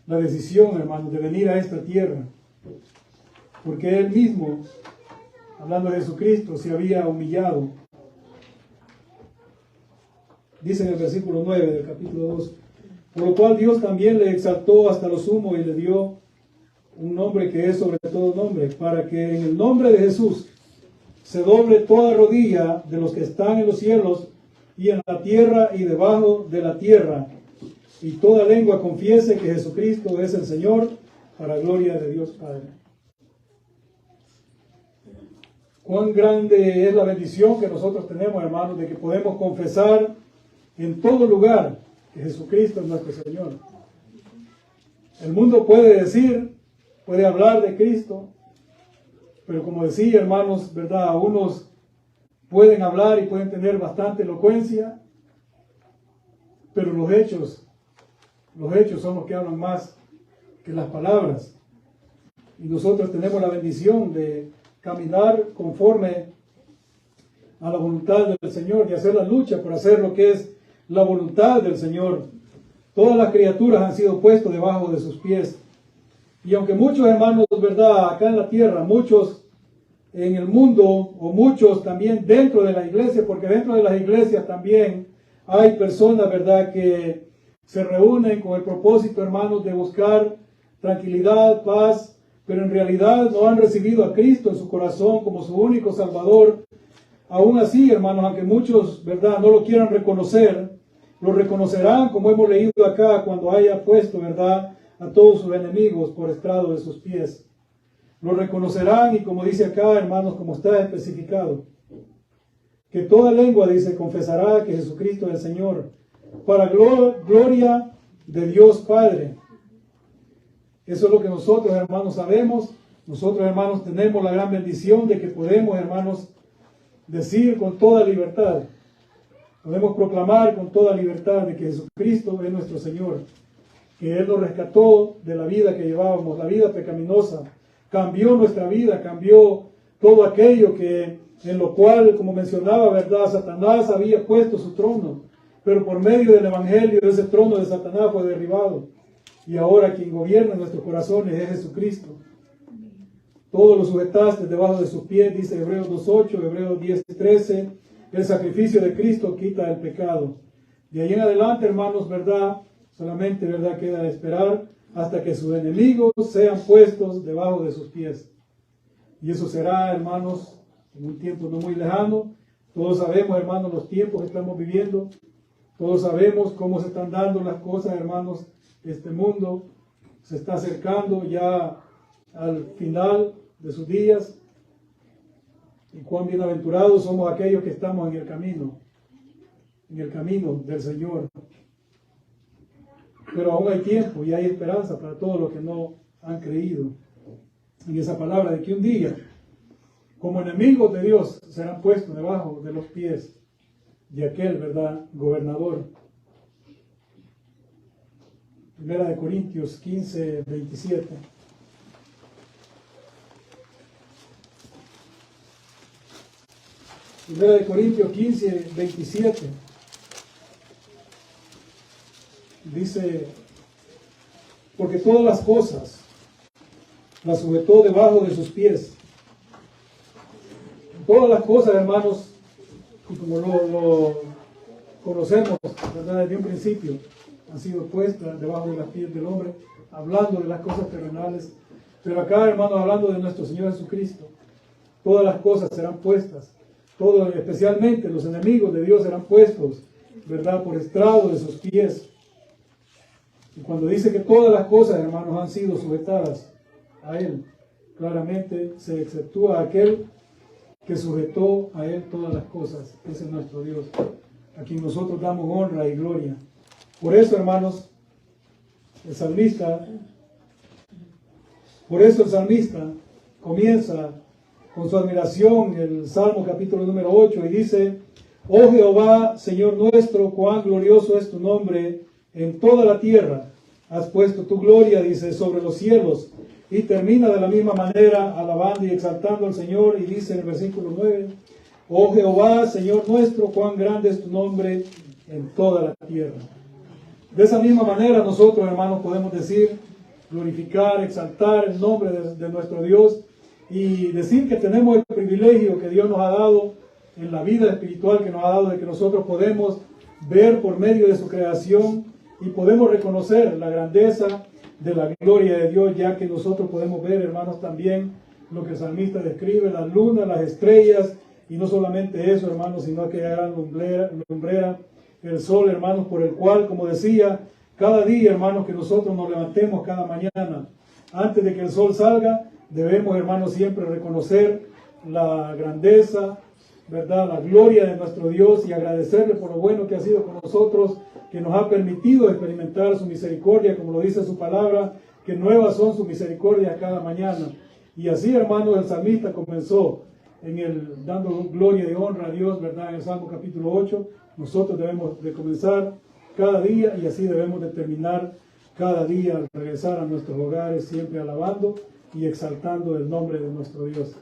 la decisión, hermanos, de venir a esta tierra, porque Él mismo, hablando de Jesucristo, se había humillado. Dice en el versículo 9 del capítulo 2, por lo cual Dios también le exaltó hasta lo sumo y le dio un nombre que es sobre todo nombre, para que en el nombre de Jesús se doble toda rodilla de los que están en los cielos y en la tierra y debajo de la tierra, y toda lengua confiese que Jesucristo es el Señor, para gloria de Dios Padre. Cuán grande es la bendición que nosotros tenemos, hermanos, de que podemos confesar en todo lugar que Jesucristo es nuestro Señor. El mundo puede decir, puede hablar de Cristo, pero como decía, hermanos, ¿verdad? Unos pueden hablar y pueden tener bastante elocuencia, pero los hechos son los que hablan más que las palabras. Y nosotros tenemos la bendición de caminar conforme a la voluntad del Señor, de hacer la lucha por hacer lo que es la voluntad del Señor. Todas las criaturas han sido puestas debajo de sus pies. Y aunque muchos hermanos, ¿verdad?, acá en la tierra, muchos en el mundo, o muchos también dentro de la iglesia, porque dentro de las iglesias también hay personas, ¿verdad?, que se reúnen con el propósito, hermanos, de buscar tranquilidad, paz, pero en realidad no han recibido a Cristo en su corazón como su único Salvador. Aún así, hermanos, aunque muchos, ¿verdad?, no lo quieran reconocer, lo reconocerán, como hemos leído acá, cuando haya puesto, ¿verdad?, a todos sus enemigos por estrado de sus pies. Lo reconocerán, y como dice acá, hermanos, como está especificado, que toda lengua, dice, confesará que Jesucristo es el Señor, para gloria de Dios Padre. Eso es lo que nosotros, hermanos, sabemos. Nosotros, hermanos, tenemos la gran bendición de que podemos, hermanos, decir con toda libertad, podemos proclamar con toda libertad de que Jesucristo es nuestro Señor, que Él nos rescató de la vida que llevábamos, la vida pecaminosa, cambió nuestra vida, cambió todo aquello que en lo cual, como mencionaba, ¿verdad?, Satanás había puesto su trono, pero por medio del Evangelio ese trono de Satanás fue derribado, y ahora quien gobierna nuestros corazones es Jesucristo. Todo lo sujetaste debajo de sus pies, dice Hebreos 2:8, Hebreos 10:13, el sacrificio de Cristo quita el pecado. De ahí en adelante, hermanos, ¿verdad?, solamente, ¿verdad?, queda esperar hasta que sus enemigos sean puestos debajo de sus pies. Y eso será, hermanos, en un tiempo no muy lejano. Todos sabemos, hermanos, los tiempos que estamos viviendo. Todos sabemos cómo se están dando las cosas, hermanos. Este mundo se está acercando ya al final de sus días. Y cuán bienaventurados somos aquellos que estamos en el camino del Señor. Pero aún hay tiempo y hay esperanza para todos los que no han creído en esa palabra de que un día, como enemigos de Dios, serán puestos debajo de los pies de aquel, ¿verdad?, gobernador. Primera de Corintios 15:27. Primera de Corintios 15:27. Dice, porque todas las cosas las sujetó debajo de sus pies. Todas las cosas, hermanos, como lo conocemos, ¿verdad?, desde un principio, han sido puestas debajo de las pies del hombre, hablando de las cosas terrenales. Pero acá, hermanos, hablando de nuestro Señor Jesucristo, todas las cosas serán puestas, especialmente los enemigos de Dios serán puestos, ¿verdad?, por estrado de sus pies. Y cuando dice que todas las cosas, hermanos, han sido sujetadas a Él, claramente se exceptúa aquel que sujetó a Él todas las cosas. Ese es nuestro Dios, a quien nosotros damos honra y gloria. Por eso, hermanos, el salmista comienza con su admiración el Salmo capítulo número 8 y dice, oh Jehová, Señor nuestro, cuán glorioso es tu nombre en toda la tierra. Has puesto tu gloria, dice, sobre los cielos. Y termina de la misma manera alabando y exaltando al Señor y dice en el versículo 9, oh Jehová, Señor nuestro, cuán grande es tu nombre en toda la tierra. De esa misma manera nosotros, hermanos, podemos decir, glorificar, exaltar el nombre de nuestro Dios y decir que tenemos el privilegio que Dios nos ha dado en la vida espiritual que nos ha dado, de que nosotros podemos ver por medio de su creación y podemos reconocer la grandeza de la gloria de Dios, ya que nosotros podemos ver, hermanos, también lo que el salmista describe, la luna, las estrellas, y no solamente eso, hermanos, sino aquella gran lumbrera, el sol, hermanos, por el cual, como decía, cada día, hermanos, que nosotros nos levantemos cada mañana, antes de que el sol salga, debemos, hermanos, siempre reconocer la grandeza, ¿verdad?, la gloria de nuestro Dios y agradecerle por lo bueno que ha sido con nosotros, que nos ha permitido experimentar su misericordia, como lo dice su palabra, que nuevas son sus misericordias cada mañana. Y así, hermanos, el salmista comenzó dando gloria y honra a Dios, ¿verdad?, en el Salmo capítulo 8. Nosotros debemos de comenzar cada día y así debemos de terminar cada día al regresar a nuestros hogares, siempre alabando y exaltando el nombre de nuestro Dios.